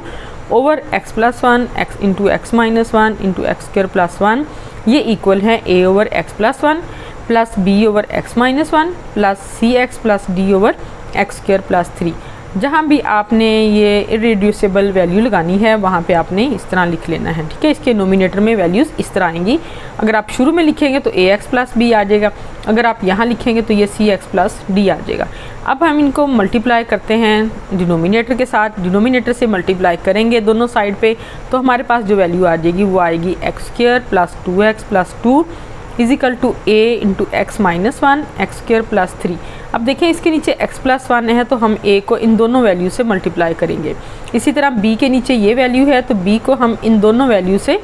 over x plus 1 x into x minus 1 into x square plus 1 ये इक्वल है a over x plus 1 plus b over x minus 1 plus c x plus d over x square plus 3। जहाँ भी आपने ये इरेड्यूसिबल वैल्यू लगानी है वहाँ पे आपने इस तरह लिख लेना है, ठीक है। इसके नोमिनेटर में वैल्यूज़ इस तरह आएंगी। अगर आप शुरू में लिखेंगे तो ax प्लस बी आ जाएगा, अगर आप यहाँ लिखेंगे तो ये cx प्लस डी आ जाएगा। अब हम इनको मल्टीप्लाई करते हैं डिनोमिनेटर के साथ, डिनोमिनेटर से मल्टीप्लाई करेंगे दोनों साइड पे, तो हमारे पास जो वैल्यू आ जाएगी वो आएगी x square plus 2x plus 2 is equal to a into x minus 1 x square plus 3। अब देखें इसके नीचे x प्लस 1 है तो हम a को इन दोनों वैल्यू से मल्टीप्लाई करेंगे। इसी तरह b के नीचे ये वैल्यू है तो b को हम इन दोनों वैल्यू से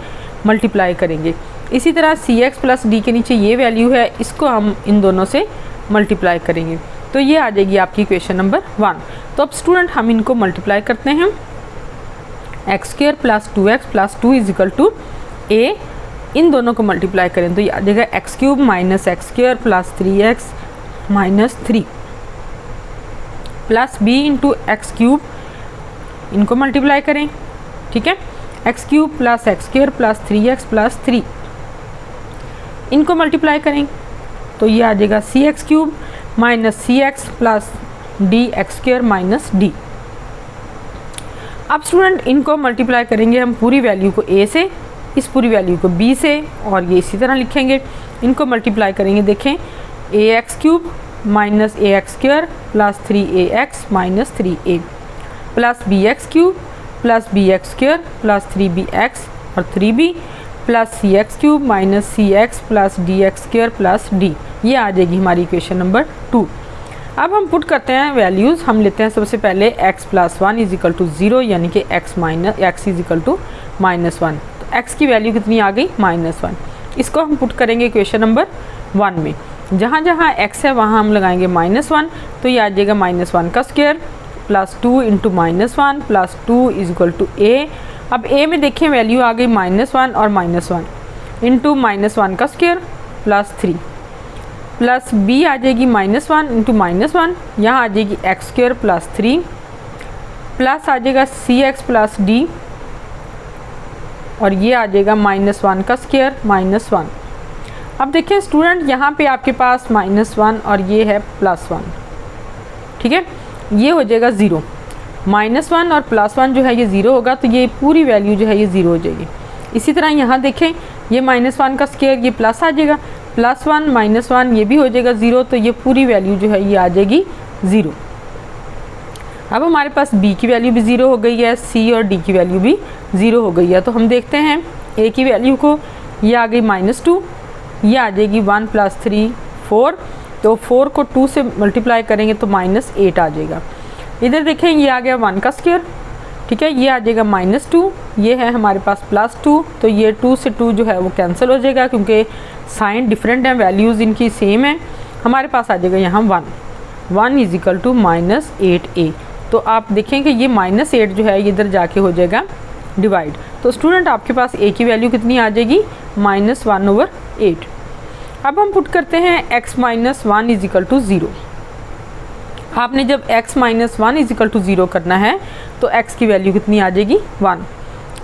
मल्टीप्लाई करेंगे। इसी तरह cx प्लस d के नीचे ये वैल्यू है, इसको हम इन दोनों से मल्टीप्लाई करेंगे। तो ये आ जाएगी आपकी इक्वेशन नंबर 1। तो अब स्टूडेंट हम इनको मल्टीप्लाई करते हैं। X square plus 2x plus 2 is equal to a, इन दोनों को मल्टीप्लाई करें तो ये आ जाएगा x cube minus x square plus 3x minus 3 plus b into x cube, इनको मल्टीप्लाई करें, ठीक है। X cube plus x square plus 3x plus 3, इनको मल्टीप्लाई करें तो ये आ जाएगा c x cube minus c x plus d x square minus d. अब स्टूडेंट इनको मल्टीप्लाई करेंगे हम पूरी वैल्यू को a से, इस पूरी वैल्यू को b से, और ये इसी तरह लिखेंगे। इनको मल्टीप्लाई करेंगे, देखें a x cube minus a x square plus 3ax minus 3a plus b x cube plus b x square plus 3bx और 3b plus c x cube minus c x plus d x square plus d. ये आ जाएगी हमारी इक्वेशन नंबर 2। अब हम पुट करते हैं वैल्यूज़। हम लेते हैं सबसे पहले x plus 1 is equal to 0, यानी कि x is equal to minus 1। तो x की वैल्यू कितनी आ गई? -1। इसको हम पुट करेंगे इक्वेशन नंबर 1 में। जहाँ जहाँ x है वहाँ हम लगाएंगे -1, तो ये आ जाएगा -1 का square plus 2 into -1 plus 2 is equal to a। अब a में देखें वैल्यू आ गई -1 और -1 इंटू -1 का स्क्वायर प्लस 3 प्लस b आ जाएगी -1 इंटू -1, यहाँ आ जाएगी एक्स स्क्वायर प्लस 3 प्लस आ जाएगा सी एक्स प्लस डी, और ये आ जाएगा -1 का स्क्वायर -1। अब देखें स्टूडेंट, यहाँ पे आपके पास -1 और ये है +1, ठीक है, ये हो जाएगा 0। -1 और +1 जो है ये 0 होगा, तो ये पूरी वैल्यू जो है ये 0 हो जाएगी। इसी तरह यहाँ देखें ये -1 का स्क्वायर, ये प्लस आ जाएगा, +1 -1 ये भी हो जाएगा 0, तो ये पूरी वैल्यू जो है ये आ जाएगी 0। अब हमारे पास b की वैल्यू भी 0 हो गई है, c और d की वैल्यू भी 0 हो गई है। तो हम देखते हैं a की वैल्यू को, ये आ गई -2, ये आ जाएगी 1 + 3 4, तो 4 को 2 से मल्टीप्लाई करेंगे तो -8 आ जाएगा। इधर देखें ये आ गया 1 का स्क्वायर, ठीक है, ये आ जाएगा -2, ये है हमारे पास +2, तो ये 2 से 2 जो है वो कैंसिल हो जाएगा क्योंकि साइन डिफरेंट है, वैल्यूज़ इनकी सेम है। हमारे पास आ जाएगा यहाँ 1 इज इक्वल टू -8a। तो आप देखें कि ये -8 जो है ये इधर जाके हो जाएगा डिवाइड। तो स्टूडेंट आपके पास a की वैल्यू कितनी आ जाएगी? -1/8। अब हम पुट करते हैं x - 1 इज इक्वल टू 0। आपने जब x - 1 इज इक्वल टू 0 करना है तो x की वैल्यू कितनी आ जाएगी? 1।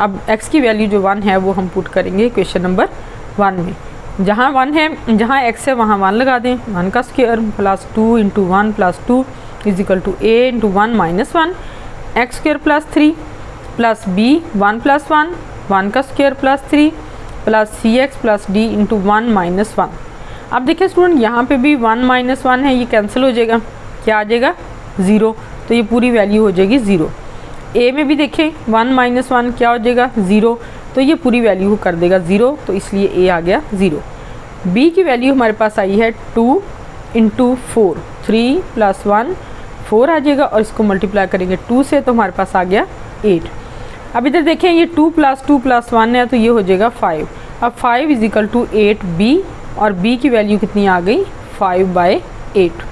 अब x की वैल्यू जो 1 है वो हम पुट करेंगे क्वेश्चन नंबर 1 में। जहाँ 1 है, जहाँ x है वहाँ 1 लगा दें, 1 का square plus 2 into 1 plus 2 is equal to a into 1 -1 x square plus 3 plus b 1 + 1 1 का square plus 3 plus c x plus d into 1 -1। अब देखिए स्टूडेंट, यहाँ पे भी 1 - 1 है, ये कैंसिल हो जाएगा, क्या आ जाएगा? 0, तो ये पूरी वैल्यू हो जाएगी 0। a में भी देखें 1 - 1 क्या हो जाएगा? 0, तो ये पूरी वैल्यू कर देगा 0, तो इसलिए a आ गया 0। b की वैल्यू हमारे पास आई है 2 इंटू 4, 3 + 1 4 आ जाएगा, और इसको मल्टीप्लाई करेंगे 2 से तो हमारे पास आ गया 8। अब इधर देखें ये 2 + 2 + 1 है, तो ये हो जाएगा 5। अब 5 इज इक्वल टू 8b, और b की वैल्यू कितनी आ गई? 5/8।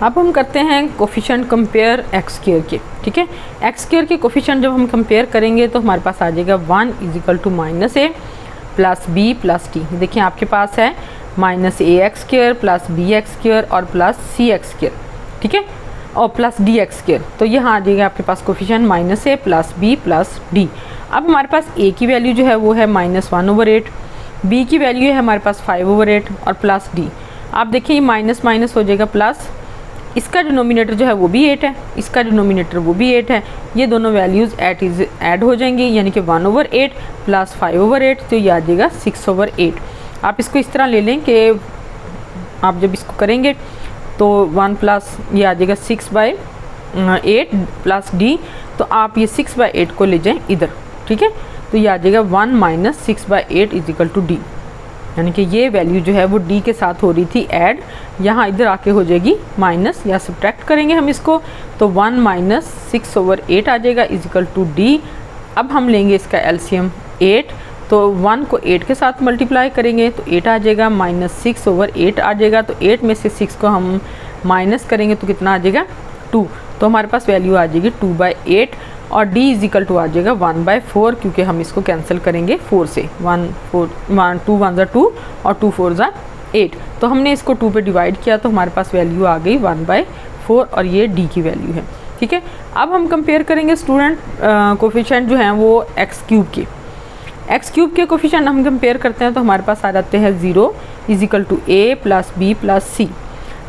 अब हम करते हैं कोफिशिएंट कंपेयर एक्स स्क्वायर के, ठीक है। एक्स स्क्वायर के कोफिशिएंट जब हम कंपेयर करेंगे तो हमारे पास आ जाएगा 1 is equal to -a plus b plus t। देखिए आपके पास है -ax² प्लस bx² और प्लस cx², ठीक है, और प्लस dx²। तो यहाँ आ जाएगा आपके पास coefficient -a plus b plus d। अब हमारे पास a की वैल्यू जो है वो है -1/8, b की वैल्यू है हमारे पास 5/8 और प्लस d। आप देखिए ये माइनस माइनस हो जाएगा प्लस, इसका डिनोमिनेटर जो है वो भी 8 है, इसका डिनोमिनेटर वो भी 8 है, ये दोनों वैल्यूज़ ऐड हो जाएंगी, यानी कि 1/8 प्लस 5/8, तो ये आ जाएगा 6/8। आप इसको इस तरह ले लें कि आप जब इसको करेंगे तो 1 प्लस ये आ जाएगा 6/8 प्लस d, तो आप ये 6/8 को ले जाएं इधर, ठीक है, तो ये आ जाएगा 1 minus 6/8 is equal to d, यानी कि ये वैल्यू जो है वो d के साथ हो रही थी ऐड, यहाँ इधर आके हो जाएगी माइनस, या सब्ट्रैक्ट करेंगे हम इसको, तो 1 माइनस 6/8 आ जाएगा इज इक्वल टू डी। अब हम लेंगे इसका एलसीएम 8, तो 1 को 8 के साथ मल्टीप्लाई करेंगे तो 8 आ जाएगा, माइनस 6/8 आ जाएगा, तो 8 में से 6 को हम माइनस करेंगे तो कितना आ जाएगा 2, तो हमारे पास वैल्यू आ जाएगी 2/8, और d इज इक्वल टू आ जाएगा 1/4, क्योंकि हम इसको कैंसिल करेंगे 4 से, 2 1 ज़ा 2 और 2 4 ज़ा 8, तो हमने इसको 2 पे डिवाइड किया तो हमारे पास वैल्यू आ गई 1/4, और ये d की वैल्यू है, ठीक है। अब हम कंपेयर करेंगे स्टूडेंट कोफिशिएंट जो हैं वो x³ के, x³ के कोफिशिएंट हम कंपेयर करते हैं तो हमारे पास आ जाते हैं 0 is equal to a plus b plus c।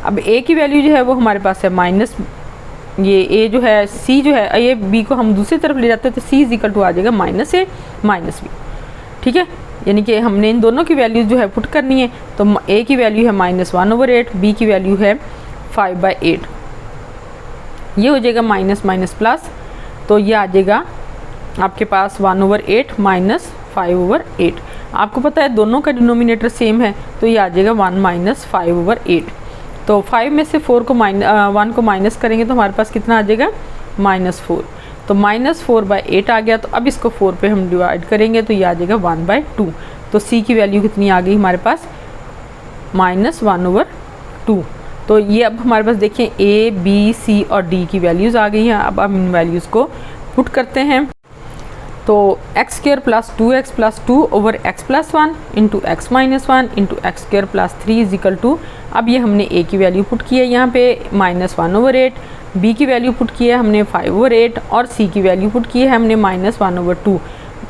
अब a की वैल्यू जो है वो हमारे पास है माइनस, ये a जो है, c जो है, ये b को हम दूसरी तरफ ले जाते हैं तो c इज इक्वल टू आ जाएगा -a माइनस b, ठीक है, यानी कि हमने इन दोनों की वैल्यूज़ जो है पुट करनी है, तो a की वैल्यू है -1/8, b की वैल्यू है 5/8, ये हो जाएगा माइनस माइनस प्लस, तो ये आ जाएगा आपके पास 1/8 माइनस 5/8। आपको पता है दोनों का डिनोमिनेटर सेम है, तो ये आ जाएगा 1 माइनस 5/8, तो 5 में से 1 को माइनस करेंगे तो हमारे पास कितना आ जाएगा -4, तो -4/8 आ गया, तो अब इसको 4 पे हम डिवाइड करेंगे तो ये आ जाएगा 1/2, तो c की वैल्यू कितनी आ गई हमारे पास -1/2। तो ये अब हमारे पास देखिए a b c और d की वैल्यूज़ आ गई हैं। अब हम इन वैल्यूज़ को पुट करते हैं, तो x² plus 2x plus 2 over x plus 1 into x minus 1 into x² plus 3 is equal to, अब ये हमने a की वैल्यू पुट की है यहाँ पे -1/8, b की वैल्यू पुट की है हमने 5/8, और c की वैल्यू पुट की है हमने -1/2,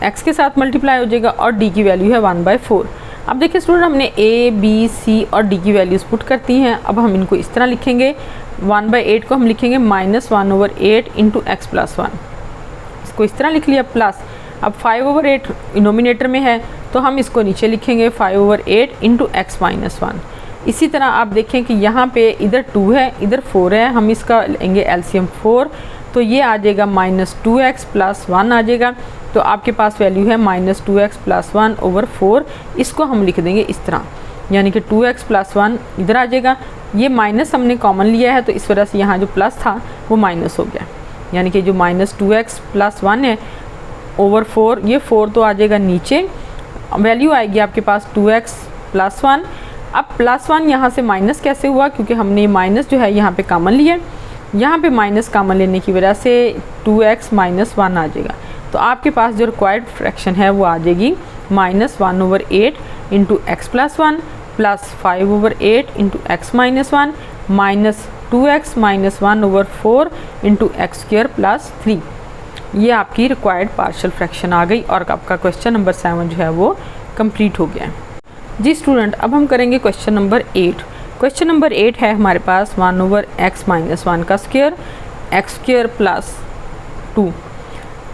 x के साथ मल्टीप्लाई हो जाएगा, और d की वैल्यू है 1/4। अब देखिए स्टूडेंट हमने a b c और d की वैल्यूज़ पुट करती हैं, अब हम इनको इस तरह लिखेंगे, 1/8 को हम लिखेंगे -1/8 इंटू एक्स प्लस 1, इसको इस तरह लिख लिया, प्लस अब 5/8 डिनोमिनेटर में है तो हम इसको नीचे लिखेंगे 5/8 इंटू एक्स माइनस 1। इसी तरह आप देखें कि यहाँ पे इधर 2 है इधर 4 है, हम इसका लेंगे एलसीएम 4, तो ये आ जाएगा -2x प्लस 1 आ जाएगा, तो आपके पास वैल्यू है -2x प्लस 1 ओवर 4, इसको हम लिख देंगे इस तरह, यानी कि 2x प्लस 1 इधर आ जाएगा, ये माइनस हमने कॉमन लिया है तो इस वजह से यहाँ जो प्लस था वो माइनस हो गया, यानी कि जो -2x प्लस 1 है ओवर 4, ये 4 तो आ जाएगा नीचे, वैल्यू आएगी आपके पास 2x प्लस 1। अब प्लस 1 यहाँ से माइनस कैसे हुआ, क्योंकि हमने माइनस जो है यहाँ पे कॉमन लिया, यहाँ पे माइनस कॉमन लेने की वजह से 2x माइनस 1 आ जाएगा, तो आपके पास जो रिक्वायर्ड फ्रैक्शन है वो आ जाएगी -1/8 into x plus 1 plus 5/8 into x minus 1 minus 2x minus 1/4 into x² plus 3। ये आपकी रिक्वायर्ड पार्शियल फ्रैक्शन आ गई और आपका क्वेश्चन नंबर 7 जो है वो कंप्लीट हो गया है। जी स्टूडेंट, अब हम करेंगे क्वेश्चन नंबर 8। क्वेश्चन नंबर 8 है हमारे पास 1/x माइनस 1 का स्क्वायर x² प्लस 2।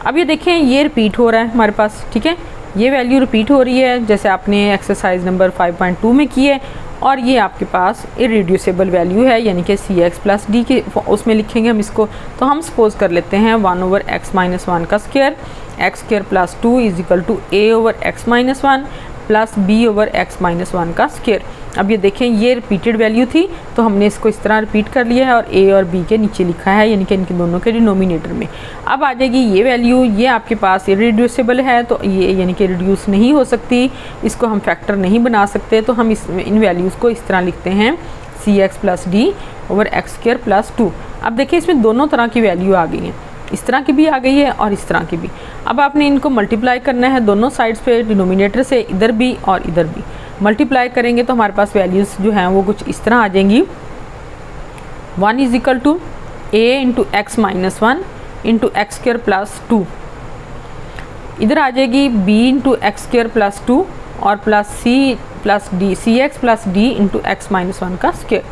अब ये देखें ये रिपीट हो रहा है हमारे पास, ठीक है, ये वैल्यू रिपीट हो रही है जैसे आपने एक्सरसाइज नंबर 5.2 में की है, और ये आपके पास इरेड्यूसेबल वैल्यू है, यानी कि cx प्लस डी के उसमें लिखेंगे हम इसको, तो हम सपोज कर लेते हैं 1/x माइनस 1 का square x² plus 2 is equal to a/x minus 1 plus b/x minus 1 का स्क्वायर। अब ये देखें ये रिपीटेड वैल्यू थी तो हमने इसको इस तरह रिपीट कर लिया है और a और b के नीचे लिखा है, यानी कि इनके दोनों के डिनोमिनेटर में। अब आ जाएगी ये वैल्यू, ये आपके पास इरेड्यूसेबल है तो ये यानी कि रिड्यूस नहीं हो सकती, इसको हम फैक्टर नहीं बना सकते, तो हम इन वैल्यूज़ को इस तरह लिखते हैं cx plus d over x² plus 2। अब देखिए इसमें दोनों तरह की वैल्यू आ गई हैं, इस तरह की भी आ गई है और इस तरह की भी। अब आपने इनको मल्टीप्लाई करना है दोनों साइड्स पे, डिनोमिनेटर से इधर भी और इधर भी मल्टीप्लाई करेंगे तो हमारे पास वैल्यूज़ जो हैं वो कुछ इस तरह आ जाएंगी। 1 is equal to a into x minus 1 into x² plus 2, इधर आ जाएगी b इंटू x² प्लस 2 और plus c plus D cx plus d into x minus 1 का स्क्वायर।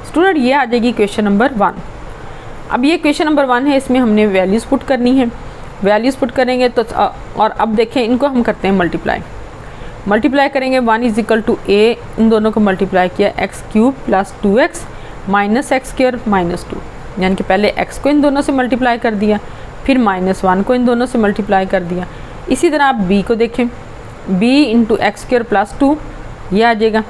स्टूडेंट ये आ जाएगी क्वेश्चन नंबर 1। अब ये क्वेश्चन नंबर 1 है, इसमें हमने वैल्यूज़ पुट करनी है। वैल्यूज़ पुट करेंगे तो और अब देखें इनको हम करते हैं मल्टीप्लाई करेंगे। 1 इज इक्वल टू ए, इन दोनों को मल्टीप्लाई किया x cube plus 2x minus x square minus 2, यानी कि पहले x को इन दोनों से मल्टीप्लाई कर दिया, फिर -1 को इन दोनों से मल्टीप्लाई कर दिया। इसी तरह आप b को देखें, b into x square plus 2 ये आ जाएगा।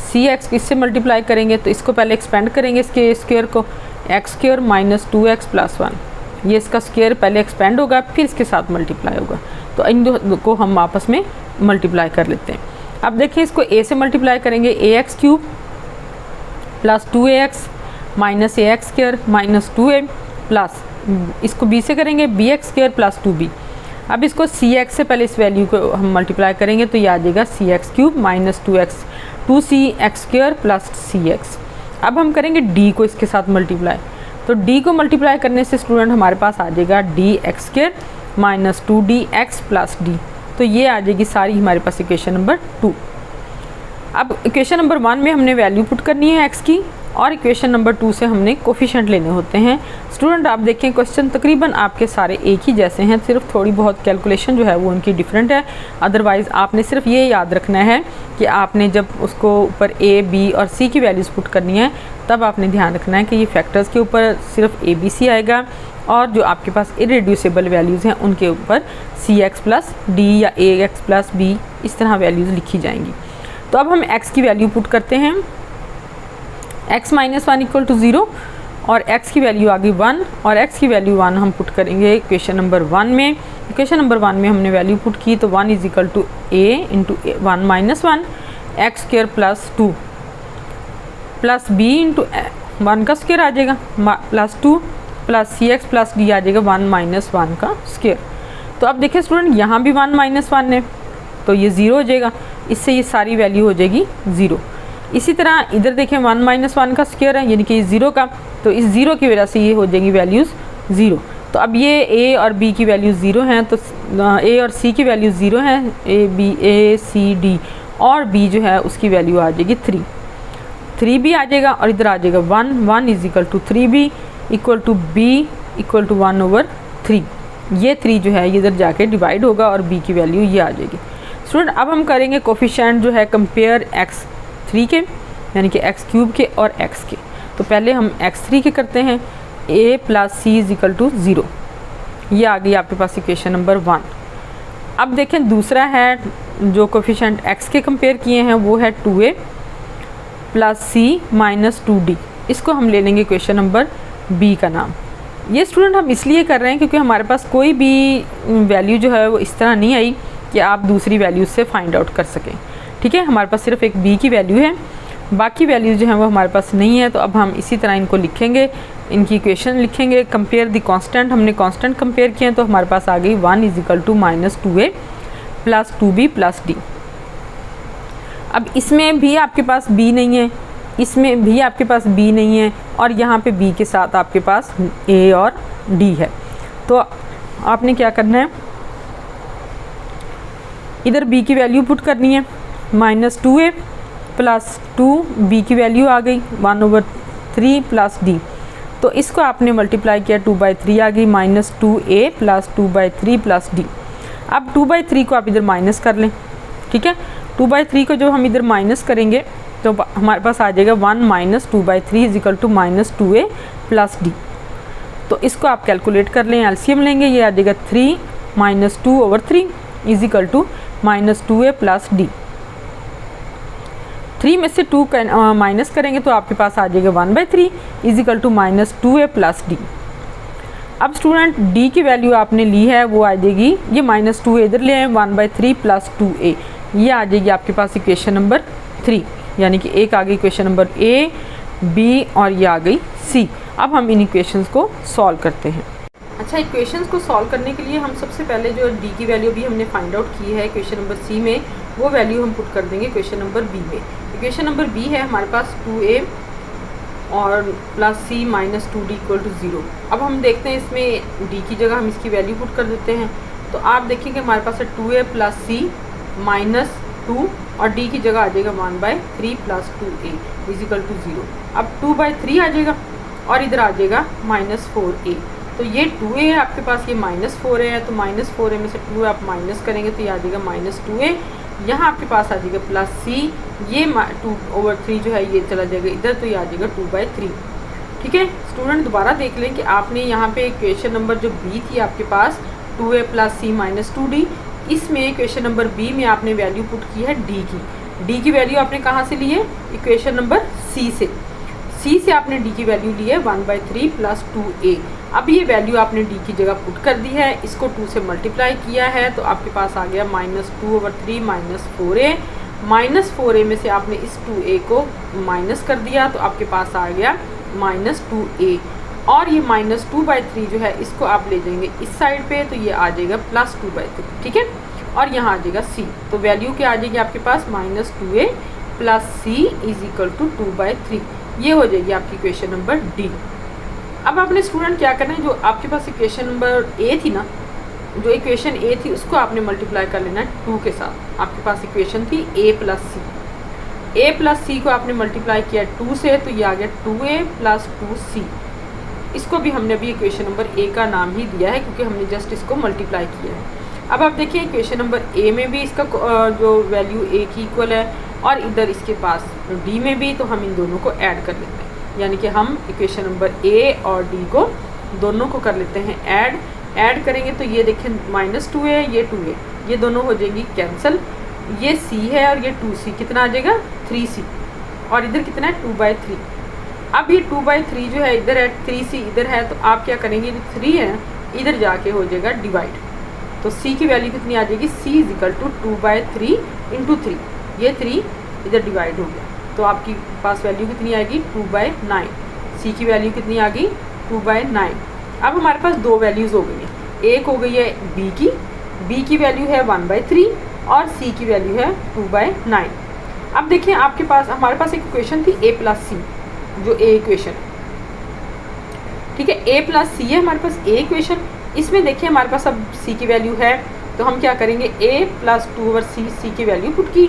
सी एक्स इससे मल्टीप्लाई करेंगे तो इसको पहले एक्सपेंड करेंगे, इसके स्क्वायर को, x square minus 2x plus 1, ये इसका स्क्वायर पहले एक्सपेंड होगा फिर इसके साथ मल्टीप्लाई होगा। तो इन दो को हम आपस में मल्टीप्लाई कर लेते हैं। अब देखिए इसको a से मल्टीप्लाई करेंगे, ax cube plus 2ax minus ax square minus 2a plus इसको b से करेंगे bx स्क्वायर प्लस 2b। अब इसको cx से पहले इस वैल्यू को हम मल्टीप्लाई करेंगे तो ये आ जाएगा cx cube minus 2cx square plus cx। अब हम करेंगे d को इसके साथ मल्टीप्लाई, तो d को मल्टीप्लाई करने से स्टूडेंट हमारे पास आ जाएगा dx square minus 2dx plus d। तो ये आ जाएगी सारी हमारे पास इक्वेशन नंबर 2। अब इक्वेशन नंबर 1 में हमने वैल्यू पुट करनी है x की, और इक्वेशन नंबर 2 से हमने कोफिशिएंट लेने होते हैं। स्टूडेंट आप देखें क्वेश्चन तकरीबन आपके सारे एक ही जैसे हैं, सिर्फ थोड़ी बहुत कैलकुलेशन जो है वो उनकी डिफरेंट है। अदरवाइज़ आपने सिर्फ ये याद रखना है कि आपने जब उसको ऊपर a, b और c की वैल्यूज़ पुट करनी है तब आपने ध्यान रखना है कि ये फैक्टर्स के ऊपर सिर्फ a, b, c आएगा, और जो आपके पास इरेड्यूसिबल वैल्यूज़ हैं उनके ऊपर cx प्लस d या ax प्लस b इस तरह वैल्यूज़ लिखी जाएंगी। तो अब हम x की वैल्यू पुट करते हैं, x माइनस 1 इक्वल टू 0 और x की वैल्यू आ गई 1 और x की वैल्यू 1 हम पुट करेंगे इक्वेशन नंबर 1 में। इक्वेशन नंबर 1 में हमने वैल्यू पुट की तो 1 is equal to a into 1 minus 1 x square plus 2 plus b into 1 का स्क्वायर आ जाएगा plus 2 plus cx plus d आ जाएगा 1 माइनस 1 का स्क्वायर। तो अब देखिए स्टूडेंट यहाँ भी 1 माइनस 1 है तो ये 0 हो जाएगा, इससे ये सारी वैल्यू हो जाएगी 0। इसी तरह इधर देखें 1 माइनस 1 का स्क्वायर है यानी कि 0 का, तो इस 0 की वजह से ये हो जाएंगी वैल्यूज़ 0। तो अब ये a और b की वैल्यू 0 हैं, तो a और c की वैल्यू 0 हैं, a c d, और b जो है उसकी वैल्यू आ जाएगी 3b आ जाएगा, और इधर आ जाएगा 1 is equal to 3b equal to b equal to 1/3। ये 3 जो है ये इधर जाके डिवाइड होगा और b की वैल्यू ये आ जाएगी। स्टूडेंट अब हम करेंगे कोफिशिएंट जो है कंपेयर x3 के यानी कि x क्यूब के और x के। तो पहले हम x3 के करते हैं, a plus c is equal to 0, ये आ गई आपके पास इक्वेशन नंबर 1। अब देखें दूसरा है जो कोफिशिएंट x के कंपेयर किए हैं वो है 2a प्लस सी माइनस 2d, इसको हम ले लेंगे क्वेश्चन नंबर b का नाम। ये स्टूडेंट हम इसलिए कर रहे हैं क्योंकि हमारे पास कोई भी वैल्यू जो है वो इस तरह नहीं आई कि आप दूसरी वैल्यूज से फाइंड आउट कर सकें। ठीक है, हमारे पास सिर्फ एक b की वैल्यू है, बाकी वैल्यूज़ जो हैं वो हमारे पास नहीं है। तो अब हम इसी तरह इनको लिखेंगे, इनकी इक्वेशन लिखेंगे। कंपेयर द कांस्टेंट, हमने कांस्टेंट कंपेयर किए हैं तो हमारे पास आ गई 1 is equal to minus 2a plus 2b plus d। अब इसमें भी आपके पास b नहीं है, इसमें भी आपके पास b नहीं है, और यहाँ पे b के साथ आपके पास a और d है। तो आपने क्या करना है, इधर b की वैल्यू पुट करनी है, माइनस 2a प्लस 2b की वैल्यू आ गई 1/3 प्लस d। तो इसको आपने मल्टीप्लाई किया 2/3 आ गई minus 2a plus 2/3 plus d। अब 2/3 को आप इधर माइनस कर लें। ठीक है, 2/3 को जब हम इधर माइनस करेंगे तो हमारे पास आ जाएगा 1 minus 2/3 is equal to minus 2a plus d। तो इसको आप कैलकुलेट कर लें, एलसीएम लेंगे, ये आ जाएगा 3 minus 2/3 is equal to minus 2a plus d। 3 में से 2 माइनस करेंगे तो आपके पास आ जाएगा 1/3 is equal to minus 2a plus d। अब स्टूडेंट d की वैल्यू आपने ली है वो आ जाएगी, ये माइनस 2a इधर ले आए, 1/3 प्लस 2a, ये आ जाएगी आपके पास इक्वेशन नंबर 3, यानी कि एक आ गई इक्वेशन नंबर a, b और ये आ गई c। अब हम इन इक्वेशंस को सॉल्व करते हैं। अच्छा, इक्वेशंस को सॉल्व करने के लिए हम सबसे पहले जो d की वैल्यू भी हमने फाइंड आउट की है इक्वेशन नंबर c में, वो वैल्यू हम पुट कर देंगे इक्वेशन नंबर b में। इक्वेशन नंबर b है हमारे पास 2a और plus c minus 2d equal to 0। अब हम देखते हैं इसमें d की जगह हम इसकी वैल्यू पुट कर देते हैं। तो आप देखेंगे हमारे पास है 2a प्लस c माइनस 2 और d की जगह आ जाएगा 1/3 प्लस 2a इजिकल टू 0। अब 2/3 आ जाएगा और इधर आ जाएगा -4a। तो ये 2a है आपके पास, ये -4a है, तो -4a में से 2 आप माइनस करेंगे तो ये आ जाएगा -2a। यहाँ आपके पास आ जाएगा प्लस c, ये 2/3 जो है ये चला जाएगा इधर, तो ये आ जाएगा 2/3। ठीक है स्टूडेंट, दोबारा देख लें कि आपने यहाँ पे इक्वेशन नंबर जो b थी आपके पास 2a plus c minus 2d, इसमें इक्वेशन नंबर b में आपने वैल्यू पुट की है d की वैल्यू आपने कहाँ से ली है, इक्वेशन नंबर c से आपने d की वैल्यू ली है 1/3 प्लस 2a। अब ये वैल्यू आपने d की जगह पुट कर दी है, इसको 2 से मल्टीप्लाई किया है तो आपके पास आ गया -2/3 -4a में से आपने इस 2a को माइनस कर दिया तो आपके पास आ गया -2a। और ये -2/3 जो है इसको आप ले जाएंगे इस साइड पे तो ये आ जाएगा +2/3। ठीक है, और यहाँ आ जाएगा c, तो वैल्यू क्या आ जाएगी आपके पास -2a plus c is equal to 2/3। ये हो जाएगी आपकी इक्वेशन नंबर डी। अब आपने स्टूडेंट क्या करना है, जो आपके पास इक्वेशन नंबर ए थी ना, जो इक्वेशन ए थी उसको आपने मल्टीप्लाई कर लेना है 2 के साथ। आपके पास इक्वेशन थी a प्लस सी को आपने मल्टीप्लाई किया 2 से तो ये आ गया 2a प्लस 2c। इसको भी हमने अभी इक्वेशन नंबर ए का नाम ही दिया है क्योंकि हमने जस्ट इसको मल्टीप्लाई किया है। अब आप देखिए इक्वेशन नंबर ए में भी इसका जो वैल्यू ए की इक्वल है और इधर इसके पास डी में भी, तो हम इन दोनों को ऐड कर लेते हैं, यानी कि हम इक्वेशन नंबर ए और डी को दोनों को कर लेते हैं ऐड करेंगे तो ये देखें -2a ये 2a, ये दोनों हो जाएगी कैंसिल, ये c है और ये 2c कितना आ जाएगा 3c, और इधर कितना है 2/3। अब ये 2/3 जो है इधर है, 3c इधर है, तो आप क्या करेंगे, जो 3 है इधर जाके हो जाएगा डिवाइड, तो c की वैल्यू कितनी आ जाएगी, c is equal to 2/3 into 3, ये 3 इधर डिवाइड हो गया तो आपकी पास वैल्यू कितनी आएगी 2/9। c की वैल्यू कितनी आ गई 2/9। अब हमारे पास दो वैल्यूज़ हो गई हैं, एक हो गई है b की वैल्यू है 1/3 और c की वैल्यू है 2/9। अब देखिए आपके पास हमारे पास एक इक्वेशन थी a प्लस सी, जो a इक्वेशन, ठीक है a प्लस सी है हमारे पास a इक्वेशन। इसमें देखिए हमारे पास अब c की वैल्यू है तो हम क्या करेंगे a प्लस 2/c, c की वैल्यू पुट की,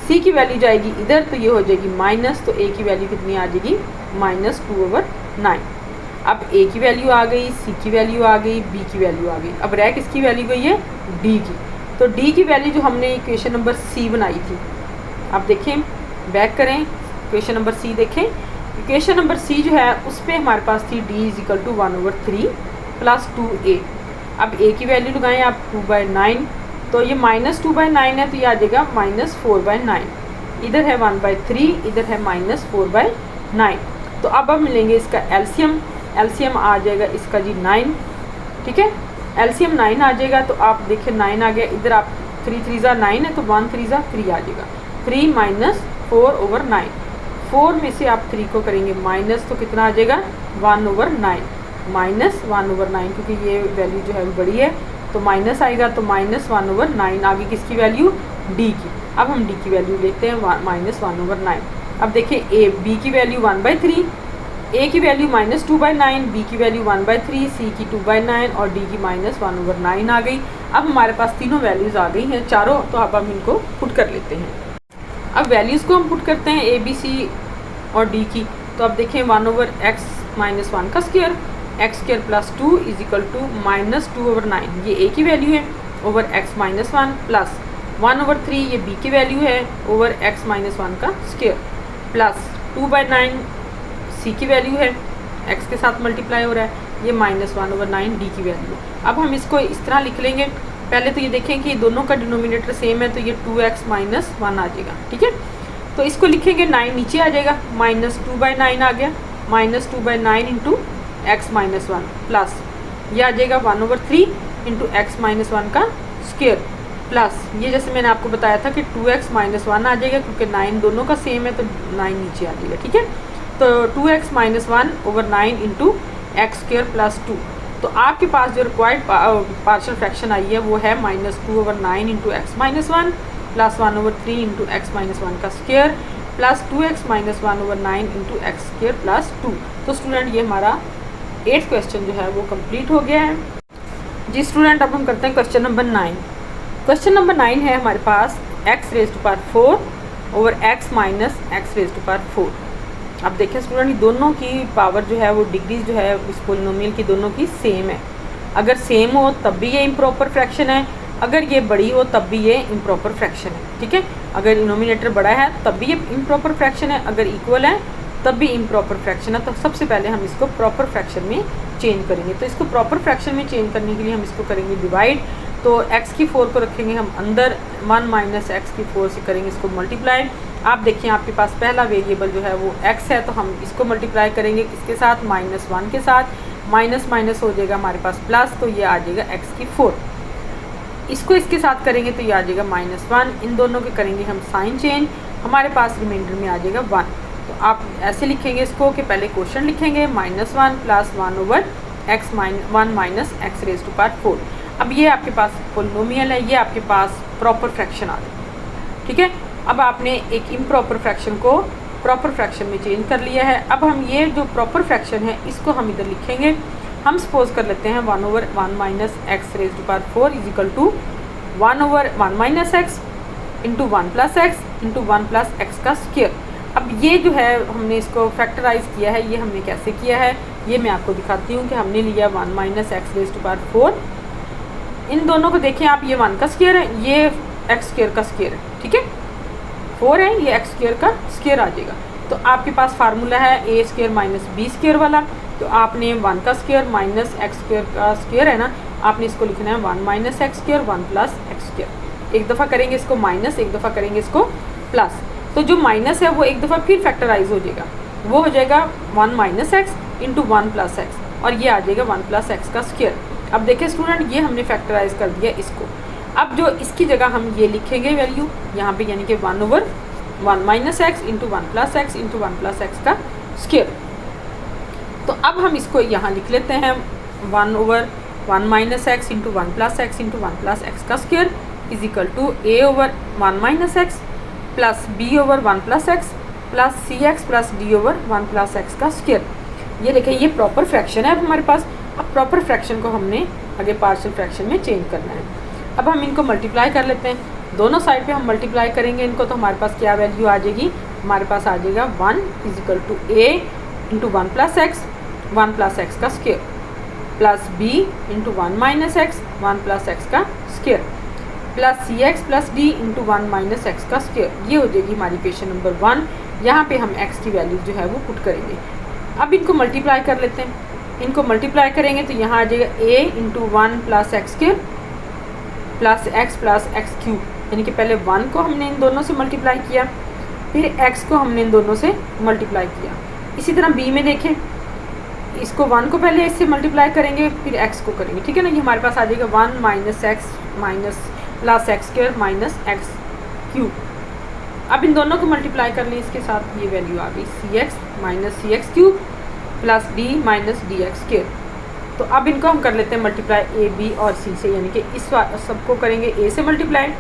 c की वैल्यू जाएगी इधर तो ये हो जाएगी माइनस, तो a की वैल्यू कितनी आ जाएगी -2/9। अब a की वैल्यू आ गई, c की वैल्यू आ गई, b की वैल्यू आ गई। अब रह किसकी वैल्यू गई है d की, तो d की वैल्यू जो हमने इक्वेशन नंबर c बनाई थी, आप देखें बैक करें इक्वेशन नंबर c देखें, इक्वेशन नंबर c जो है उस पर हमारे पास थी d is equal to 1/3 plus 2a। अब a की वैल्यू लगाएं आप 2/9, तो ये -2/9 है तो ये आ जाएगा -4/9, इधर है 1/3 इधर है -4/9। तो अब हम मिलेंगे इसका एलसीएम आ जाएगा इसका जी 9, ठीक है एलसीएम 9 आ जाएगा, तो आप देखिए 9 आ गया, इधर आप 3 3 ज़ा 9 है तो 1 3 ज़ा 3 आ जाएगा, 3 -4/9, 4 में से आप 3 को करेंगे माइनस तो कितना आ जाएगा 1/9, -1/9 क्योंकि ये वैल्यू जो है वो बड़ी है तो माइनस आएगा, तो -1/9 आगे किसकी वैल्यू d की। अब हम d की वैल्यू लेते हैं -1/9। अब देखिए b की वैल्यू 1/3, a की वैल्यू -2/9, b की वैल्यू 1/3, c की 2/9 और d की -1/9 आ गई। अब हमारे पास तीनों वैल्यूज़ आ गई हैं चारों, तो अब हम इनको पुट कर लेते हैं। अब वैल्यूज़ को हम पुट करते हैं a b c और d की, तो अब देखें 1/x - 1 का square, x² plus 2 is equal to -2/9, ये a की वैल्यू है ओवर x - 1 प्लस 1/3 ये b की वैल्यू है ओवर x - 1 का स्क्वायर प्लस 2/9 c की वैल्यू है, x के साथ मल्टीप्लाई हो रहा है, ये -1/9 d की वैल्यू। अब हम इसको इस तरह लिख लेंगे, पहले तो ये देखें कि दोनों का डिनोमिनेटर सेम है तो ये 2x - 1 आ जाएगा, ठीक है तो इसको लिखेंगे 9 नीचे आ जाएगा, -2/9 आ गया, -2/9 इंटू x - 1 प्लस ये आ जाएगा 1/3 इंटू x - 1 का स्क्वायर प्लस ये जैसे मैंने आपको बताया था कि 2x - 1 आ जाएगा क्योंकि 9 दोनों का सेम है तो 9 नीचे आ जाएगा, ठीक है तो 2x - 1/9 इंटू x² प्लस 2। तो आपके पास जो रिक्वायर्ड पार्शियल फ्रैक्शन आई है वो है -2/9 into x - 1 plus 1/3 into x - 1 का square plus 2x - 1/9 into x² plus 2। तो स्टूडेंट ये हमारा 8th क्वेश्चन जो है वो कंप्लीट हो गया है जी। स्टूडेंट अब हम करते हैं क्वेश्चन नंबर 9। क्वेश्चन नंबर 9 है हमारे पास x raise to power 4 over x minus x raise to power 4। अब देखें स्टूडेंट, दोनों की पावर जो है वो डिग्रीज जो है इस पोलिनोमियल की दोनों की सेम है। अगर सेम हो तब भी ये इम्प्रॉपर फ्रैक्शन है, अगर ये बड़ी हो तब भी ये इम्प्रॉपर फ्रैक्शन है। ठीक है, अगर डिनोमिनेटर बड़ा है तब भी ये इम्प्रॉपर फ्रैक्शन है, अगर इक्वल है तब भी इम्प्रॉपर फ्रैक्शन है। तो सबसे पहले हम इसको प्रॉपर फ्रैक्शन में चेंज करेंगे। तो इसको प्रॉपर फ्रैक्शन में चेंज करने के लिए हम इसको करेंगे डिवाइड। तो x की 4 को रखेंगे हम अंदर, 1 माइनस एक्स की 4 से करेंगे इसको मल्टीप्लाई। आप देखिए आपके पास पहला वेरिएबल जो है वो x है, तो हम इसको मल्टीप्लाई करेंगे किसके साथ, -1 के साथ। माइनस माइनस हो जाएगा हमारे पास प्लस, तो ये आ जाएगा x की 4। इसको इसके साथ करेंगे तो ये आ जाएगा -1। इन दोनों के करेंगे हम साइन चेंज, हमारे पास रिमाइंडर में आ जाएगा 1। तो आप ऐसे लिखेंगे इसको कि पहले क्वेश्चन लिखेंगे -1 plus 1 over x minus 1 minus x raise to power 4। अब ये आपके पास पोलिनोमियल है, ये आपके पास प्रॉपर फ्रैक्शन आ गया। ठीक है, अब आपने एक इम्प्रॉपर फ्रैक्शन को प्रॉपर फ्रैक्शन में चेंज कर लिया है। अब हम ये जो प्रॉपर फ्रैक्शन है इसको हम इधर लिखेंगे। हम सपोज कर लेते हैं 1 over 1 minus x raise to power 4 is equal to 1 over 1 minus x into 1 plus x into 1 plus x का स्क्वायर। अब ये जो है हमने इसको फैक्टराइज किया है, ये हमने कैसे किया है ये मैं आपको दिखाती हूँ कि हमने लिया 1 minus x raise to power 4। इन दोनों को देखें आप, ये 1 का स्क्वायर है, ये एक्स स्क्वायर का स्क्वायर है। ठीक है, 4 है, ये एक्स स्क्वायर का स्क्वायर आ जाएगा। तो आपके पास फार्मूला है ए स्क्वायर माइनस बी स्क्वायर वाला। तो आपने 1 का स्क्वायर माइनस एक्स स्क्वायर का स्क्वायर है ना, आपने इसको लिखना है 1 minus x square 1 plus x square. एक दफ़ा करेंगे इसको माइनस, एक दफ़ा करेंगे इसको प्लस। तो जो माइनस है वो एक दफ़ा फिर फैक्टराइज हो जाएगा, वो हो जाएगा 1 minus x into 1 plus x, और ये आ जाएगा 1 प्लस एक्स का स्क्वायर। अब देखिए स्टूडेंट, ये हमने फैक्टराइज कर दिया इसको। अब जो इसकी जगह हम ये लिखेंगे वैल्यू यहाँ पे, यानी कि 1 over 1 minus x into 1 plus x into 1 plus x का स्क्वायर। तो अब हम इसको यहाँ लिख लेते हैं 1 over 1 minus x into 1 plus x into 1 plus x का square is equal to a over 1 minus x plus B over 1 plus x plus c x plus d over 1 plus x का स्क्वायर। ये देखिए ये प्रॉपर फ्रैक्शन है अब हमारे पास। अब प्रॉपर फ्रैक्शन को हमने आगे पार्शियल फ्रैक्शन में चेंज करना है। अब हम इनको मल्टीप्लाई कर लेते हैं, दोनों साइड पे हम मल्टीप्लाई करेंगे इनको। तो हमारे पास क्या वैल्यू आ जाएगी, हमारे पास आ जाएगा 1 is equal to a into 1 plus x का square plus b into 1 minus x 1 plus x का square plus c x plus d into 1 minus x का स्क्वायर। ये हो जाएगी हमारी इक्वेशन नंबर 1। यहाँ पे हम एक्स की वैल्यू जो है वो पुट करेंगे। अब इनको मल्टीप्लाई कर लेते हैं, इनको मल्टीप्लाई करेंगे तो यहाँ आ जाएगा a into 1 plus x square plus x cube, यानी कि पहले 1 को हमने इन दोनों से मल्टीप्लाई किया, फिर x को हमने इन दोनों से मल्टीप्लाई किया। इसी तरह b में देखें, इसको 1 को पहले इससे मल्टीप्लाई करेंगे फिर x को करेंगे। ठीक है ना, ये हमारे पास आ जाएगा 1 minus x minus plus x square minus x cube. अब इन दोनों को मल्टीप्लाई कर लें, इसके साथ ये वैल्यू आ गई c x minus c x cube plus d minus d x square. तो अब इनको हम कर लेते हैं मल्टीप्लाई ए बी और सी से, यानी कि इस सबको करेंगे ए से मल्टीप्लाई,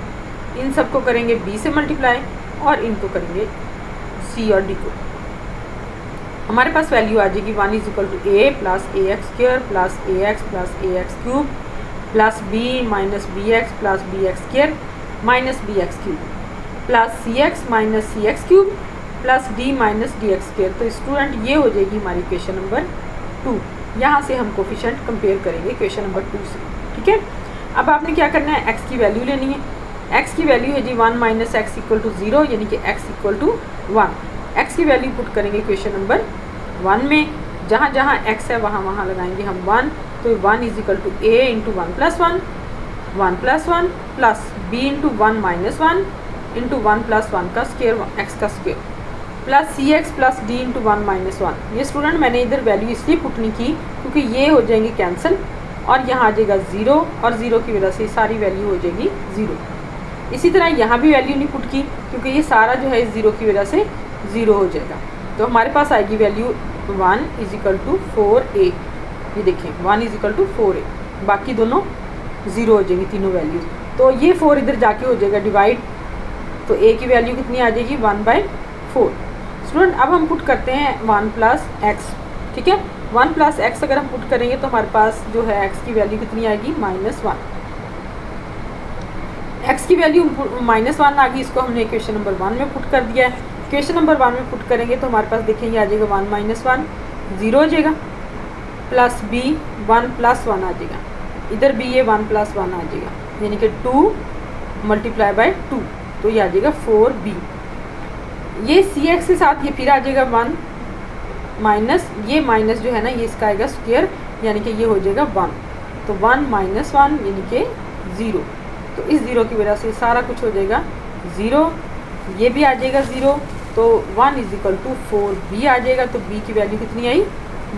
इन सबको करेंगे बी से मल्टीप्लाई और इनको करेंगे सी और डी को। हमारे पास वैल्यू आ जाएगी 1 is equal to a plus a x square plus a x cube plus b minus b x plus b x square minus b x cube plus c x minus c x cube plus d minus d x square. तो स्टूडेंट ये हो जाएगी हमारी इक्वेशन नंबर 2। यहाँ से हम कोफिशिएंट कंपेयर करेंगे इक्वेशन नंबर 2 से। ठीक है, अब आपने क्या करना है, x की वैल्यू लेनी है। x की वैल्यू है जी 1 माइनस एक्स इक्वल टू 0, यानी कि x इक्वल टू 1। x की वैल्यू पुट करेंगे इक्वेशन नंबर 1 में, जहाँ जहाँ x है वहाँ वहाँ लगाएंगे हम 1। तो 1 is equal to a into 1 plus 1 plus b into 1 minus 1 into 1 plus 1 का स्क्वायर x का square plus c x plus d into 1 minus 1। ये स्टूडेंट मैंने इधर वैल्यू इसलिए पुट नहीं की क्योंकि ये हो जाएंगे कैंसिल और यहाँ आ जाएगा 0 और 0 की वजह से सारी वैल्यू हो जाएगी 0। इसी तरह यहाँ भी वैल्यू नहीं पुट की क्योंकि ये सारा जो है 0 की वजह से 0 हो जाएगा। तो हमारे पास आएगी value 1 is equal to 4a। ये देखें 1 इज इक्वल टू 4a, बाकी दोनों 0 हो जाएंगी तीनों वैल्यूज। तो ये 4 इधर जाके हो जाएगा डिवाइड, तो a की वैल्यू कितनी आ जाएगी 1/4। स्टूडेंट अब हम पुट करते हैं 1 प्लस एक्स। ठीक है, 1 प्लस एक्स अगर हम पुट करेंगे तो हमारे पास जो है x की वैल्यू कितनी आएगी -1। x की वैल्यू -1 आ गई, इसको हमने इक्वेशन नंबर 1 में पुट कर दिया है। इक्वेशन नंबर 1 में पुट करेंगे तो हमारे पास देखेंगे आ जाएगा 1 - 1 0 हो जाएगा, प्लस b 1 + 1 आ जाएगा, इधर भी ये 1 + 1 आ जाएगा, यानी कि 2 × 2, तो ये आ जाएगा 4b। ये cx के साथ ये फिर आ जाएगा 1 माइनस, ये माइनस जो है ना ये इसका आएगा स्क्वायर, यानी कि ये हो जाएगा 1, तो 1 - 1 यानी कि 0, तो इस 0 की वजह से सारा कुछ हो जाएगा 0, ये भी आ जाएगा 0, तो 1 = 4b आ जाएगा। तो b की वैल्यू कितनी आई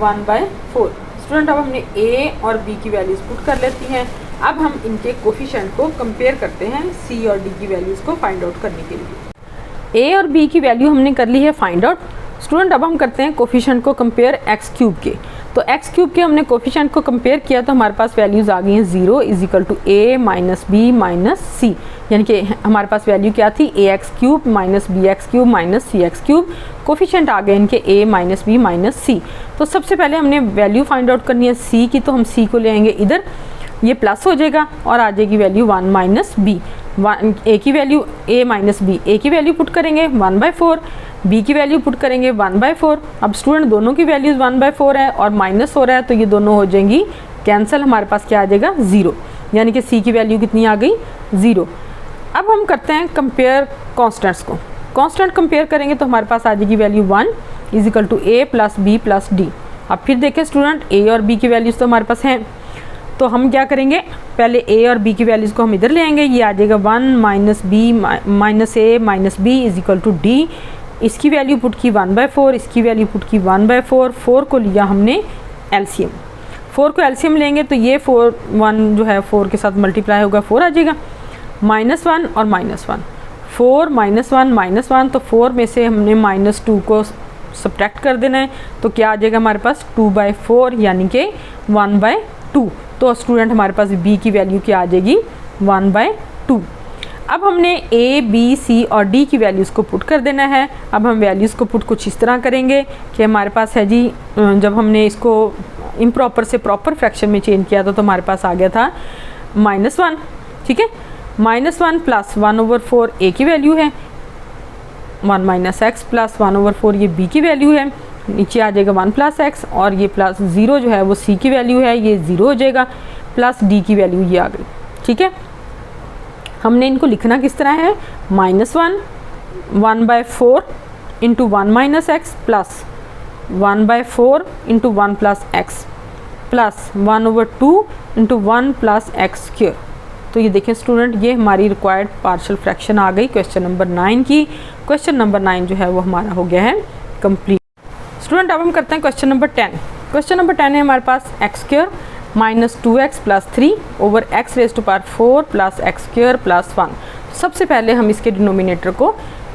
1/4। स्टूडेंट अब हमने a और b की वैल्यूज़ पुट कर लेती हैं। अब हम इनके कोफिशिएंट को कंपेयर करते हैं c और d की वैल्यूज़ को फाइंड आउट करने के लिए। a और b की वैल्यू हमने कर ली है फाइंड आउट। स्टूडेंट अब हम करते हैं कोफिशिएंट को कंपेयर x³ के। तो x³ के हमने कोफिशिएंट को कंपेयर किया तो हमारे पास वैल्यूज़ आ गई हैं 0 = a - b - c, यानी कि हमारे पास वैल्यू क्या थी ax³ - bx³ - cx³। कोफिशिएंट आ गए इनके a - b - c। तो सबसे पहले हमने वैल्यू फाइंड आउट करनी है c की, तो हम c को ले आएंगे इधर, ये प्लस हो जाएगा और आ जाएगी वैल्यू 1 - b। a की वैल्यू a - b, a की वैल्यू पुट करेंगे 1/4, b की वैल्यू पुट करेंगे 1/4। अब स्टूडेंट दोनों की वैल्यूज़ 1/4 है और माइनस हो रहा है, तो ये दोनों हो जाएंगी कैंसिल, हमारे पास क्या आ जाएगा 0, यानी कि c की वैल्यू कितनी आ गई 0। अब हम करते हैं कंपेयर कॉन्स्टेंट्स को। कांस्टेंट कंपेयर करेंगे तो हमारे पास आ जाएगी वैल्यू 1 = a + b + d। अब फिर देखें स्टूडेंट a और b की वैल्यूज़ तो हमारे पास हैं, तो हम क्या करेंगे पहले a और b की वैल्यूज़ को हम इधर ले आएंगे, ये आ जाएगा 1 - b - b = d। इसकी वैल्यू पुट की 1/4, इसकी वैल्यू पुट की 1/4, 4 को लिया हमने एलसीएम, 4 को एलसीएम लेंगे तो ये 4 1 जो है 4 के साथ मल्टीप्लाई होगा 4 आ जाएगा, -1 और -1, 4 - 1 - 1, तो 4 में से हमने -2 को सब्ट्रैक्ट कर देना है, तो क्या आ जाएगा हमारे पास 2/4 यानी कि 1/2। तो स्टूडेंट हमारे पास b की वैल्यू क्या आ जाएगी 1/2। अब हमने a, b, c और d की वैल्यूज़ को पुट कर देना है। अब हम वैल्यूज़ को पुट कुछ इस तरह करेंगे कि हमारे पास है जी, जब हमने इसको इम्प्रॉपर से प्रॉपर फ्रैक्शन में चेंज किया था तो हमारे पास आ गया था -1, ठीक है, -1 + 1/4 a की वैल्यू है, 1 - x + 1/4 ये b की वैल्यू है, नीचे आ जाएगा 1 + x और ये प्लस 0 जो है वो c की वैल्यू है, ये 0 हो जाएगा, प्लस d की वैल्यू ये आ गई, ठीक है। हमने इनको लिखना किस तरह है -1 1/4 × 1 - x plus 1/4 × 1 + x plus 1/2 × 1 + x²। तो ये देखें स्टूडेंट, ये हमारी रिक्वायर्ड पार्शियल फ्रैक्शन आ गई क्वेश्चन नंबर 9 की। क्वेश्चन नंबर 9 जो है वो हमारा हो गया है कंप्लीट। स्टूडेंट अब हम करते हैं क्वेश्चन नंबर 10। क्वेश्चन नंबर 10 है हमारे पास x² - 2x + 3 / x⁴ + x² + 1। सबसे पहले हम इसके डिनोमिनेटर को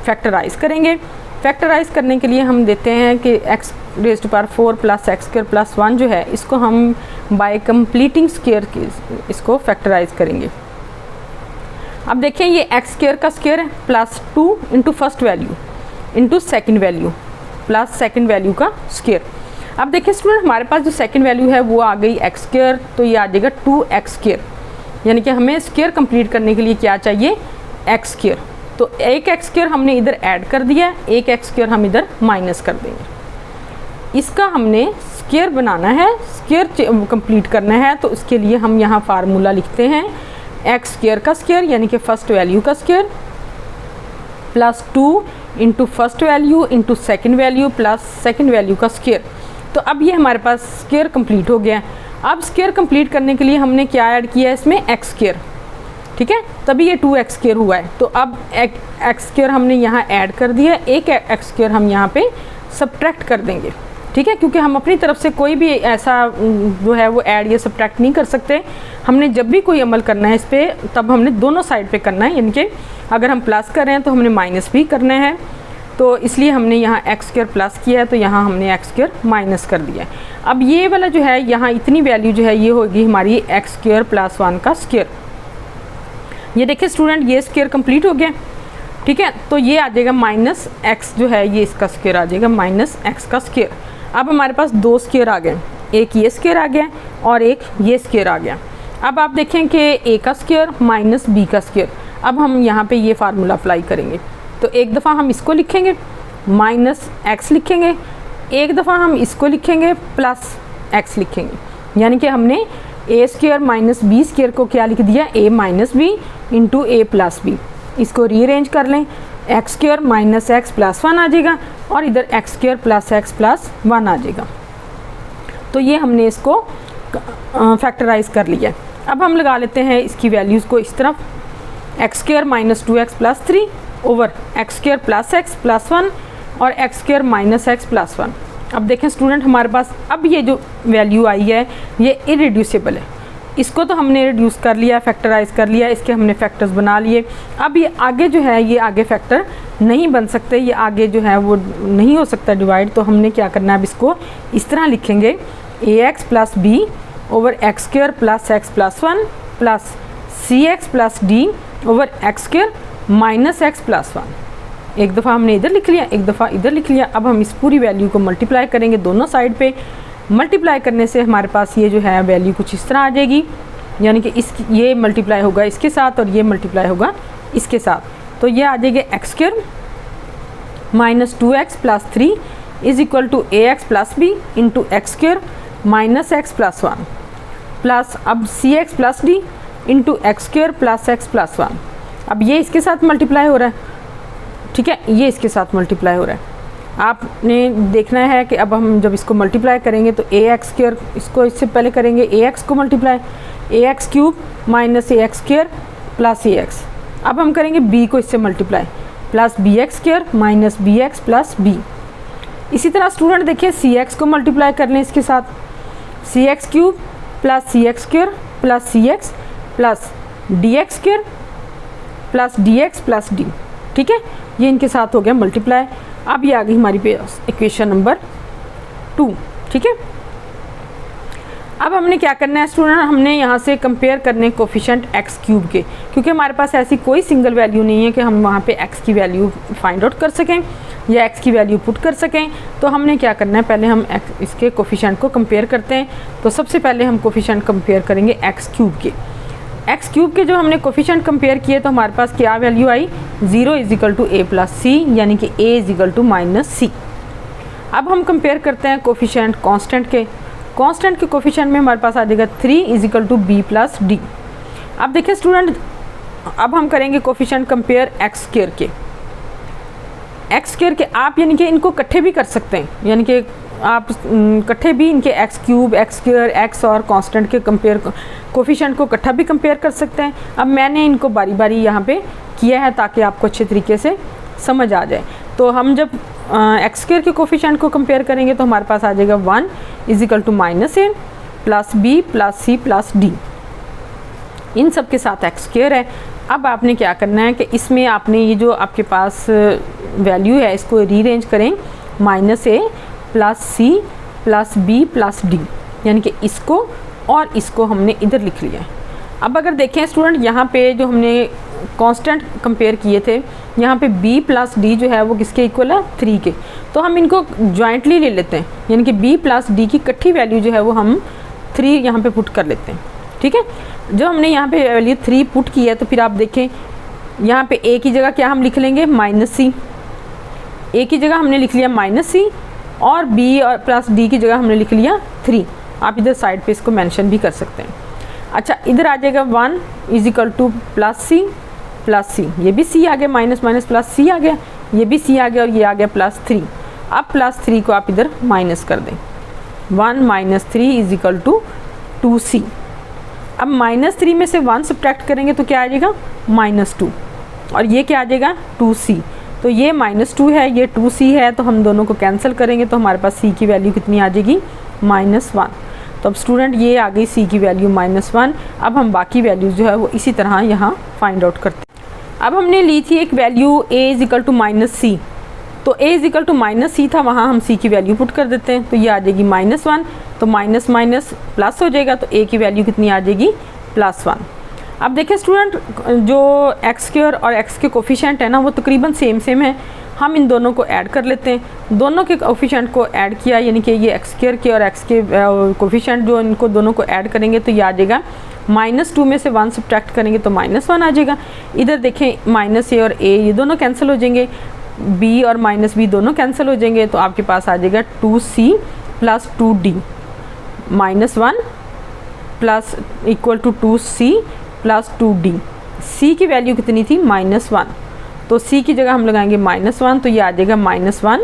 फैक्टराइज करेंगे। फैक्टराइज करने के लिए हम देते हैं कि x⁴ + x² + 1 जो है इसको हम बाय कंप्लीटिंग स्क्वायर इसको फैक्टराइज करेंगे। अब देखें ये x² का स्क्वायर है +2 × first value × second value plus second value का स्क्वायर। अब देखिए स्टूडेंट, हमारे पास जो सेकेंड वैल्यू है वो आ गई x², तो ये आ जाएगा 2x², यानी कि हमें स्क्वायर कंप्लीट करने के लिए क्या चाहिए x²। तो एक x² हमने इधर ऐड कर दिया, एक x² हम इधर माइनस कर देंगे। इसका हमने स्क्वायर बनाना है, स्क्वायर कंप्लीट करना है, तो उसके लिए हम यहाँ फार्मूला लिखते हैं x² का स्क्वायर यानी कि फर्स्ट वैल्यू का square +2 × first value × second value plus second value का स्क्वायर। तो अब ये हमारे पास स्क्वायर कंप्लीट हो गया। अब स्क्वायर कंप्लीट करने के लिए हमने क्या ऐड किया है इसमें x², ठीक है, तभी ये 2x² हुआ है। तो अब x² हमने यहाँ ऐड कर दिया, एक x² हम यहाँ पे सब्ट्रैक्ट कर देंगे, ठीक है, क्योंकि हम अपनी तरफ से कोई भी ऐसा जो है वो ऐड या सब्ट्रैक्ट नहीं कर सकते। हमने जब भी कोई अमल करना है इस पर तब हमने दोनों साइड पे करना है, यानी कि अगर हम प्लस कर रहे हैं तो हमने माइनस भी करना है, तो इसलिए हमने यहाँ x² प्लस किया है, तो यहाँ हमने x² माइनस कर दिया है। अब ये वाला जो है यहाँ इतनी वैल्यू जो है ये होगी हमारी x² + 1 का स्क्वायर। ये देखिए स्टूडेंट, ये स्क्वायर कंप्लीट हो गया, ठीक है, तो ये आ जाएगा -x जो है ये इसका स्क्वायर आ जाएगा -x का स्क्वायर। अब हमारे पास दो स्क्वायर आ गए, एक ये स्क्वायर आ गया और एक ये स्क्वायर आ गया। अब आप देखें कि a का स्क्वायर - b का स्क्वायर। अब हम यहाँ पे ये फार्मूला अप्लाई करेंगे। तो एक दफ़ा हम इसको लिखेंगे माइनस एक्स लिखेंगे, एक दफ़ा हम इसको लिखेंगे प्लस एक्स लिखेंगे। यानी कि हमने ए स्क्वायर माइनस बी स्क्वायर को क्या लिख दिया, ए माइनस बी इंटू ए प्लस बी। इसको रीअरेंज कर लें, x square minus x plus 1 आ जाएगा और इधर x square plus x plus 1 आ जाएगा। तो ये हमने इसको फैक्टराइज कर लिया। अब हम लगा लेते हैं इसकी वैल्यूज़ को इस तरफ, x square minus 2x plus 3 over x square plus x plus 1 और x square minus x plus 1। अब देखें स्टूडेंट, हमारे पास अब ये जो वैल्यू आई है ये इरेड्यूसिबल है। इसको तो हमने रिड्यूस कर लिया, फैक्टराइज कर लिया, इसके हमने फैक्टर्स बना लिए। अब ये आगे जो है ये आगे फैक्टर नहीं बन सकते, ये आगे जो है वो नहीं हो सकता डिवाइड। तो हमने क्या करना है, अब इसको इस तरह लिखेंगे a x plus B over x square plus x plus 1 plus c x plus d over x square minus x plus 1। एक दफ़ा हमने इधर लिख लिया, एक दफ़ा इधर लिख लिया। अब हम इस पूरी वैल्यू को मल्टीप्लाई करेंगे दोनों साइड पे। मल्टीप्लाई करने से हमारे पास ये जो है वैल्यू कुछ इस तरह आ जाएगी, यानी कि ये मल्टीप्लाई होगा इसके साथ और ये मल्टीप्लाई होगा इसके साथ। तो ये आ जाएगा x square minus 2x plus 3 is equal to A x plus b into x square minus x plus 1 plus अब c x plus d into x square plus x plus 1। अब ये इसके साथ मल्टीप्लाई हो रहा है, ठीक है, ये इसके साथ मल्टीप्लाई हो रहा है। आपने देखना है कि अब हम जब इसको मल्टीप्लाई करेंगे तो ए एक्स स्क्वायर, इसको इससे पहले करेंगे ए एक्स को multiply, a x cube minus a x square plus a x. अब हम करेंगे बी को इससे multiply, plus b x square minus b x plus b. इसी तरह स्टूडेंट देखिए सी एक्स को मल्टीप्लाई कर लें इसके साथ, c x cube plus c x square plus c x plus d x square plus d x plus d. ठीक है, ये इनके साथ हो गया मल्टीप्लाई। अब ये आ गई हमारी इक्वेशन नंबर 2। ठीक है, अब हमने क्या करना है स्टूडेंट, हमने यहाँ से कंपेयर करने कोफिशिएंट एक्स क्यूब के, क्योंकि हमारे पास ऐसी कोई सिंगल वैल्यू नहीं है कि हम वहाँ पे एक्स की वैल्यू फाइंड आउट कर सकें या एक्स की वैल्यू पुट कर सकें। तो हमने क्या करना है, पहले हम इसके कोफिशिएंट को कंपेयर करते हैं। तो सबसे पहले हम कोफिशिएंट कंपेयर करेंगे एक्स क्यूब के। एक्स क्यूब के जो हमने कोफिशिएंट कंपेयर किए तो हमारे पास क्या वैल्यू आई, 0 is equal to a plus c, यानी कि a is equal to minus c. अब हम कंपेयर करते हैं कोफिशिएंट कांस्टेंट के। कांस्टेंट के कोफिशिएंट में हमारे पास आ जाएगा 3 is equal to b plus d. अब देखिए स्टूडेंट, अब हम करेंगे कोफिशिएंट कंपेयर एक्स स्क्वायर के। एक्स स्क्वायर के आप यानी कि इनको इकट्ठे भी कर सकते हैं, यानी कि आप इकट्ठे भी इनके x cube, x square, x और कांस्टेंट के कंपेयर कोफिशिएंट को इकट्ठा भी कंपेयर कर सकते हैं। अब मैंने इनको बारी बारी यहाँ पे किया है ताकि आपको अच्छे तरीके से समझ आ जाए। तो हम जब एक्स स्क्वायर के कोफिशिएंट को कंपेयर करेंगे तो हमारे पास आ जाएगा 1 is equal to minus a plus b plus c plus d. इन सब के साथ एक्स स्क्वायर है। अब आपने क्या करना है कि इसमें आपने ये जो आपके पास वैल्यू है इसको रीअरेंज करें, minus a plus c plus b plus d, यानी कि इसको और इसको हमने इधर लिख लिया है। अब अगर देखें स्टूडेंट, यहाँ पे जो हमने कांस्टेंट कंपेयर किए थे, यहाँ पे b प्लस डी जो है वो किसके इक्वल है, 3 के। तो हम इनको जॉइंटली ले लेते हैं, यानी कि b प्लस डी की इकट्ठी वैल्यू जो है वो हम 3 यहाँ पे पुट कर लेते हैं। ठीक है, जो हमने यहाँ पे वैल्यू 3 पुट की है तो फिर आप देखें यहाँ पे a की जगह क्या हम लिख लेंगे, माइनस सी। a की जगह हमने लिख लिया माइनस सी और b और प्लस d की जगह हमने लिख लिया 3। आप इधर साइड पे इसको मेंशन भी कर सकते हैं। अच्छा, इधर आ जाएगा 1 इज इक्वल टू प्लस सी, ये भी c आ गया, माइनस माइनस प्लस c आ गया, ये भी c आ गया और ये आ गया प्लस 3। अब प्लस 3 को आप इधर माइनस कर दें, 1 minus 3 is equal to 2c। अब माइनस 3 में से 1 सब्ट्रैक्ट करेंगे तो क्या आ जाएगा, माइनस 2, और ये क्या आ जाएगा 2c। तो ये माइनस 2 है, ये 2c है, तो हम दोनों को कैंसिल करेंगे तो हमारे पास c की वैल्यू कितनी आ जाएगी, -1। तो अब स्टूडेंट ये आ गई c की वैल्यू -1। अब हम बाकी वैल्यूज़ जो है वो इसी तरह यहाँ फाइंड आउट करते हैं। अब हमने ली थी एक value a is equal to -c, तो a is equal to -c था, वहाँ हम c की वैल्यू पुट कर देते हैं। तो ये आ जाएगी -1, तो माइनस माइनस प्लस हो जाएगा, तो a की वैल्यू कितनी आ जाएगी, +1। अब देखिए स्टूडेंट, जो एक्स स्क्वायर और एक्स के कोफिशिएंट है ना वो तकरीबन सेम है। हम इन दोनों को ऐड कर लेते हैं। दोनों के कोफिशिएंट को ऐड किया, यानी कि ये एक्स स्क्वायर के और एक्स के कोफिशिएंट जो इनको दोनों को ऐड करेंगे तो ये आ जाएगा -2 में से 1 सब्ट्रैक्ट करेंगे तो -1 आ जाएगा। इधर देखें माइनस ए और ए ये दोनों कैंसिल हो जाएंगे, बी और -b दोनों कैंसिल हो जाएंगे, तो आपके पास आ जाएगा 2c + 2d -1 plus equal to 2c + 2d। c की वैल्यू कितनी थी? -1, तो c की जगह हम लगाएंगे -1, तो ये आ जाएगा -1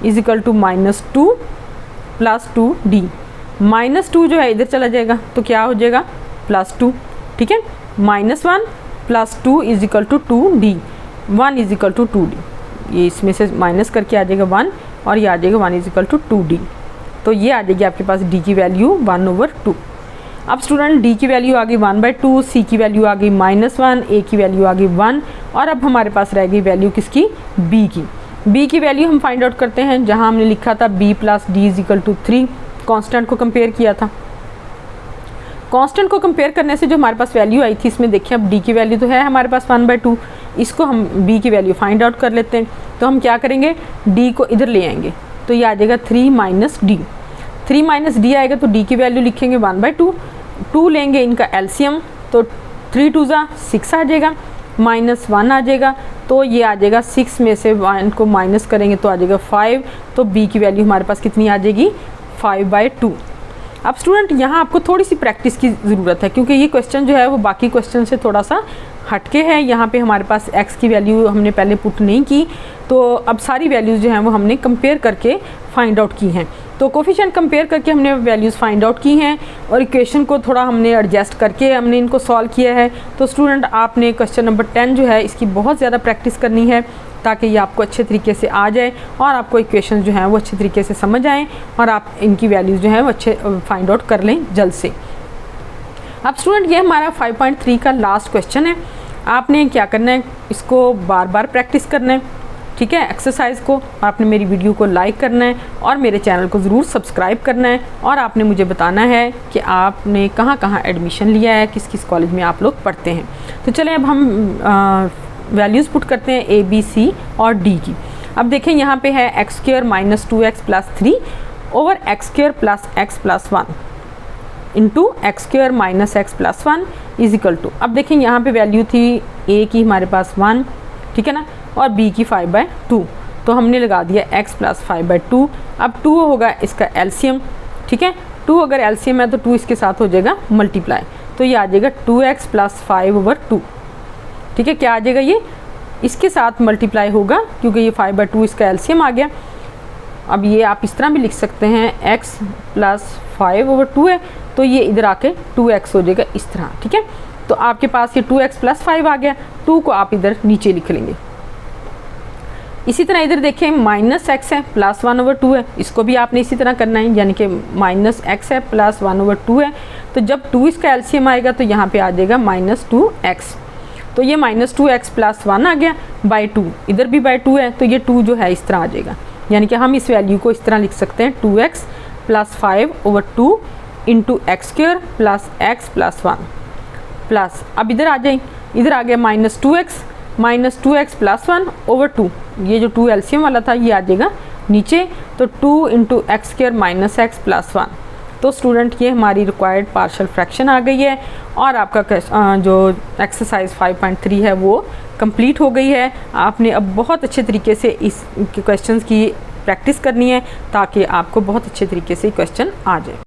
= -2 + 2d। -2 जो है इधर चला जाएगा तो क्या हो जाएगा? +2, ठीक है। -1 + 2 = 2d, 1 = 2d। ये इसमें से माइनस करके आ जाएगा 1 और ये आ जाएगा 1 = 2d। तो ये आ जाएगी आपके पास d की वैल्यू 1/2। अब स्टूडेंट d की वैल्यू आ गई 1/2, c की वैल्यू आ गई -1, a की वैल्यू आ गई 1 और अब हमारे पास रह गई वैल्यू किसकी? b की। b की वैल्यू हम फाइंड आउट करते हैं, जहां हमने लिखा था b + d = 3, कांस्टेंट को कंपेयर किया था। कांस्टेंट को कंपेयर करने से जो हमारे पास वैल्यू आई थी, इसमें देखिए अब d की वैल्यू तो है हमारे पास 1/2, इसको हम b की वैल्यू फाइंड आउट कर लेते हैं। तो हम क्या करेंगे? d को इधर ले आएंगे तो ये आ जाएगा 3 - d। 3 - d आएगा तो d की वैल्यू लिखेंगे 1/2, 2 लेंगे इनका एलसीएम तो 3 × 2 = 6 आ जाएगा, -1 आ जाएगा, तो ये आ जाएगा 6 में से 1 को माइनस करेंगे तो आ जाएगा 5, तो b की वैल्यू हमारे पास कितनी आ जाएगी? 5/2। अब स्टूडेंट यहाँ आपको थोड़ी सी प्रैक्टिस की ज़रूरत है, क्योंकि ये क्वेश्चन जो है वो बाकी क्वेश्चन से थोड़ा सा हटके है। यहाँ पे हमारे पास x की वैल्यू हमने पहले पुट नहीं की, तो अब सारी वैल्यूज़ जो हैं वो हमने कंपेयर करके फाइंड आउट की हैं। तो कोफिशिएंट कंपेयर करके हमने वैल्यूज़ फाइंड आउट की हैं और इक्वेशन को थोड़ा हमने एडजस्ट करके हमने इनको सॉल्व किया है। तो स्टूडेंट आपने क्वेश्चन नंबर 10 जो है इसकी बहुत ज़्यादा प्रैक्टिस करनी है, ताकि ये आपको अच्छे तरीके से आ जाए और आपको इक्वेशन जो हैं वो अच्छे तरीके से समझ आएँ और आप इनकी वैल्यूज़ जो हैं वो अच्छे फाइंड आउट कर लें जल्द से। अब स्टूडेंट ये हमारा 5.3 का लास्ट क्वेश्चन है। आपने क्या करना है? इसको बार बार प्रैक्टिस करना है, ठीक है, एक्सरसाइज को। आपने मेरी वीडियो को लाइक करना है और मेरे चैनल को ज़रूर सब्सक्राइब करना है और आपने मुझे बताना है कि आपने कहाँ कहाँ एडमिशन लिया है, किस किस कॉलेज में आप लोग पढ़ते हैं। तो चलें अब हम वैल्यूज़ पुट करते हैं a, b, c और d की। अब देखें यहाँ पे है x² - 2x + 3 / x² + x + 1 into x² - x + 1 = अब देखें यहाँ पे वैल्यू थी a की हमारे पास 1, ठीक है ना, और b की 5/2, तो हमने लगा दिया x + 5/2। अब 2 होगा इसका एलसीएम, ठीक है, 2 अगर एलसीएम है तो 2 इसके साथ हो जाएगा मल्टीप्लाई, तो ये आ जाएगा 2x + 5/2, ठीक है। क्या आ जाएगा? ये इसके साथ मल्टीप्लाई होगा क्योंकि ये 5/2 इसका एलसीएम आ गया। अब ये आप इस तरह भी लिख सकते हैं, x + 5/2 है तो ये इधर आके 2x हो जाएगा इस तरह, ठीक है। तो आपके पास ये 2x + 5 आ गया, 2 को आप इधर नीचे लिख लेंगे। इसी तरह इधर देखें -x है + 1/2 है, इसको भी आपने इसी तरह करना है, यानी कि -x है + 1/2 है, तो जब 2 इसका एलसीएम आएगा तो यहाँ पे आ जाएगा -2x, तो ये -2x + 1 आ गया /2, इधर भी /2 है तो ये 2 जो है इस तरह आ जाएगा, यानी कि हम इस वैल्यू को इस तरह लिख सकते हैं 2x + 5/2 into x² + x + 1 plus, अब इधर आ जाए, इधर आ गया -2x + 1/2, ये जो 2 एलसीएम वाला था ये आ जाएगा नीचे, तो 2 इंटू x² - x + 1। तो स्टूडेंट ये हमारी रिक्वायर्ड पार्शियल फ्रैक्शन आ गई है और आपका जो एक्सरसाइज 5.3 है वो कंप्लीट हो गई है। आपने अब बहुत अच्छे तरीके से इस क्वेश्चंस की प्रैक्टिस करनी है ताकि आपको बहुत अच्छे तरीके से क्वेश्चन आ जाए।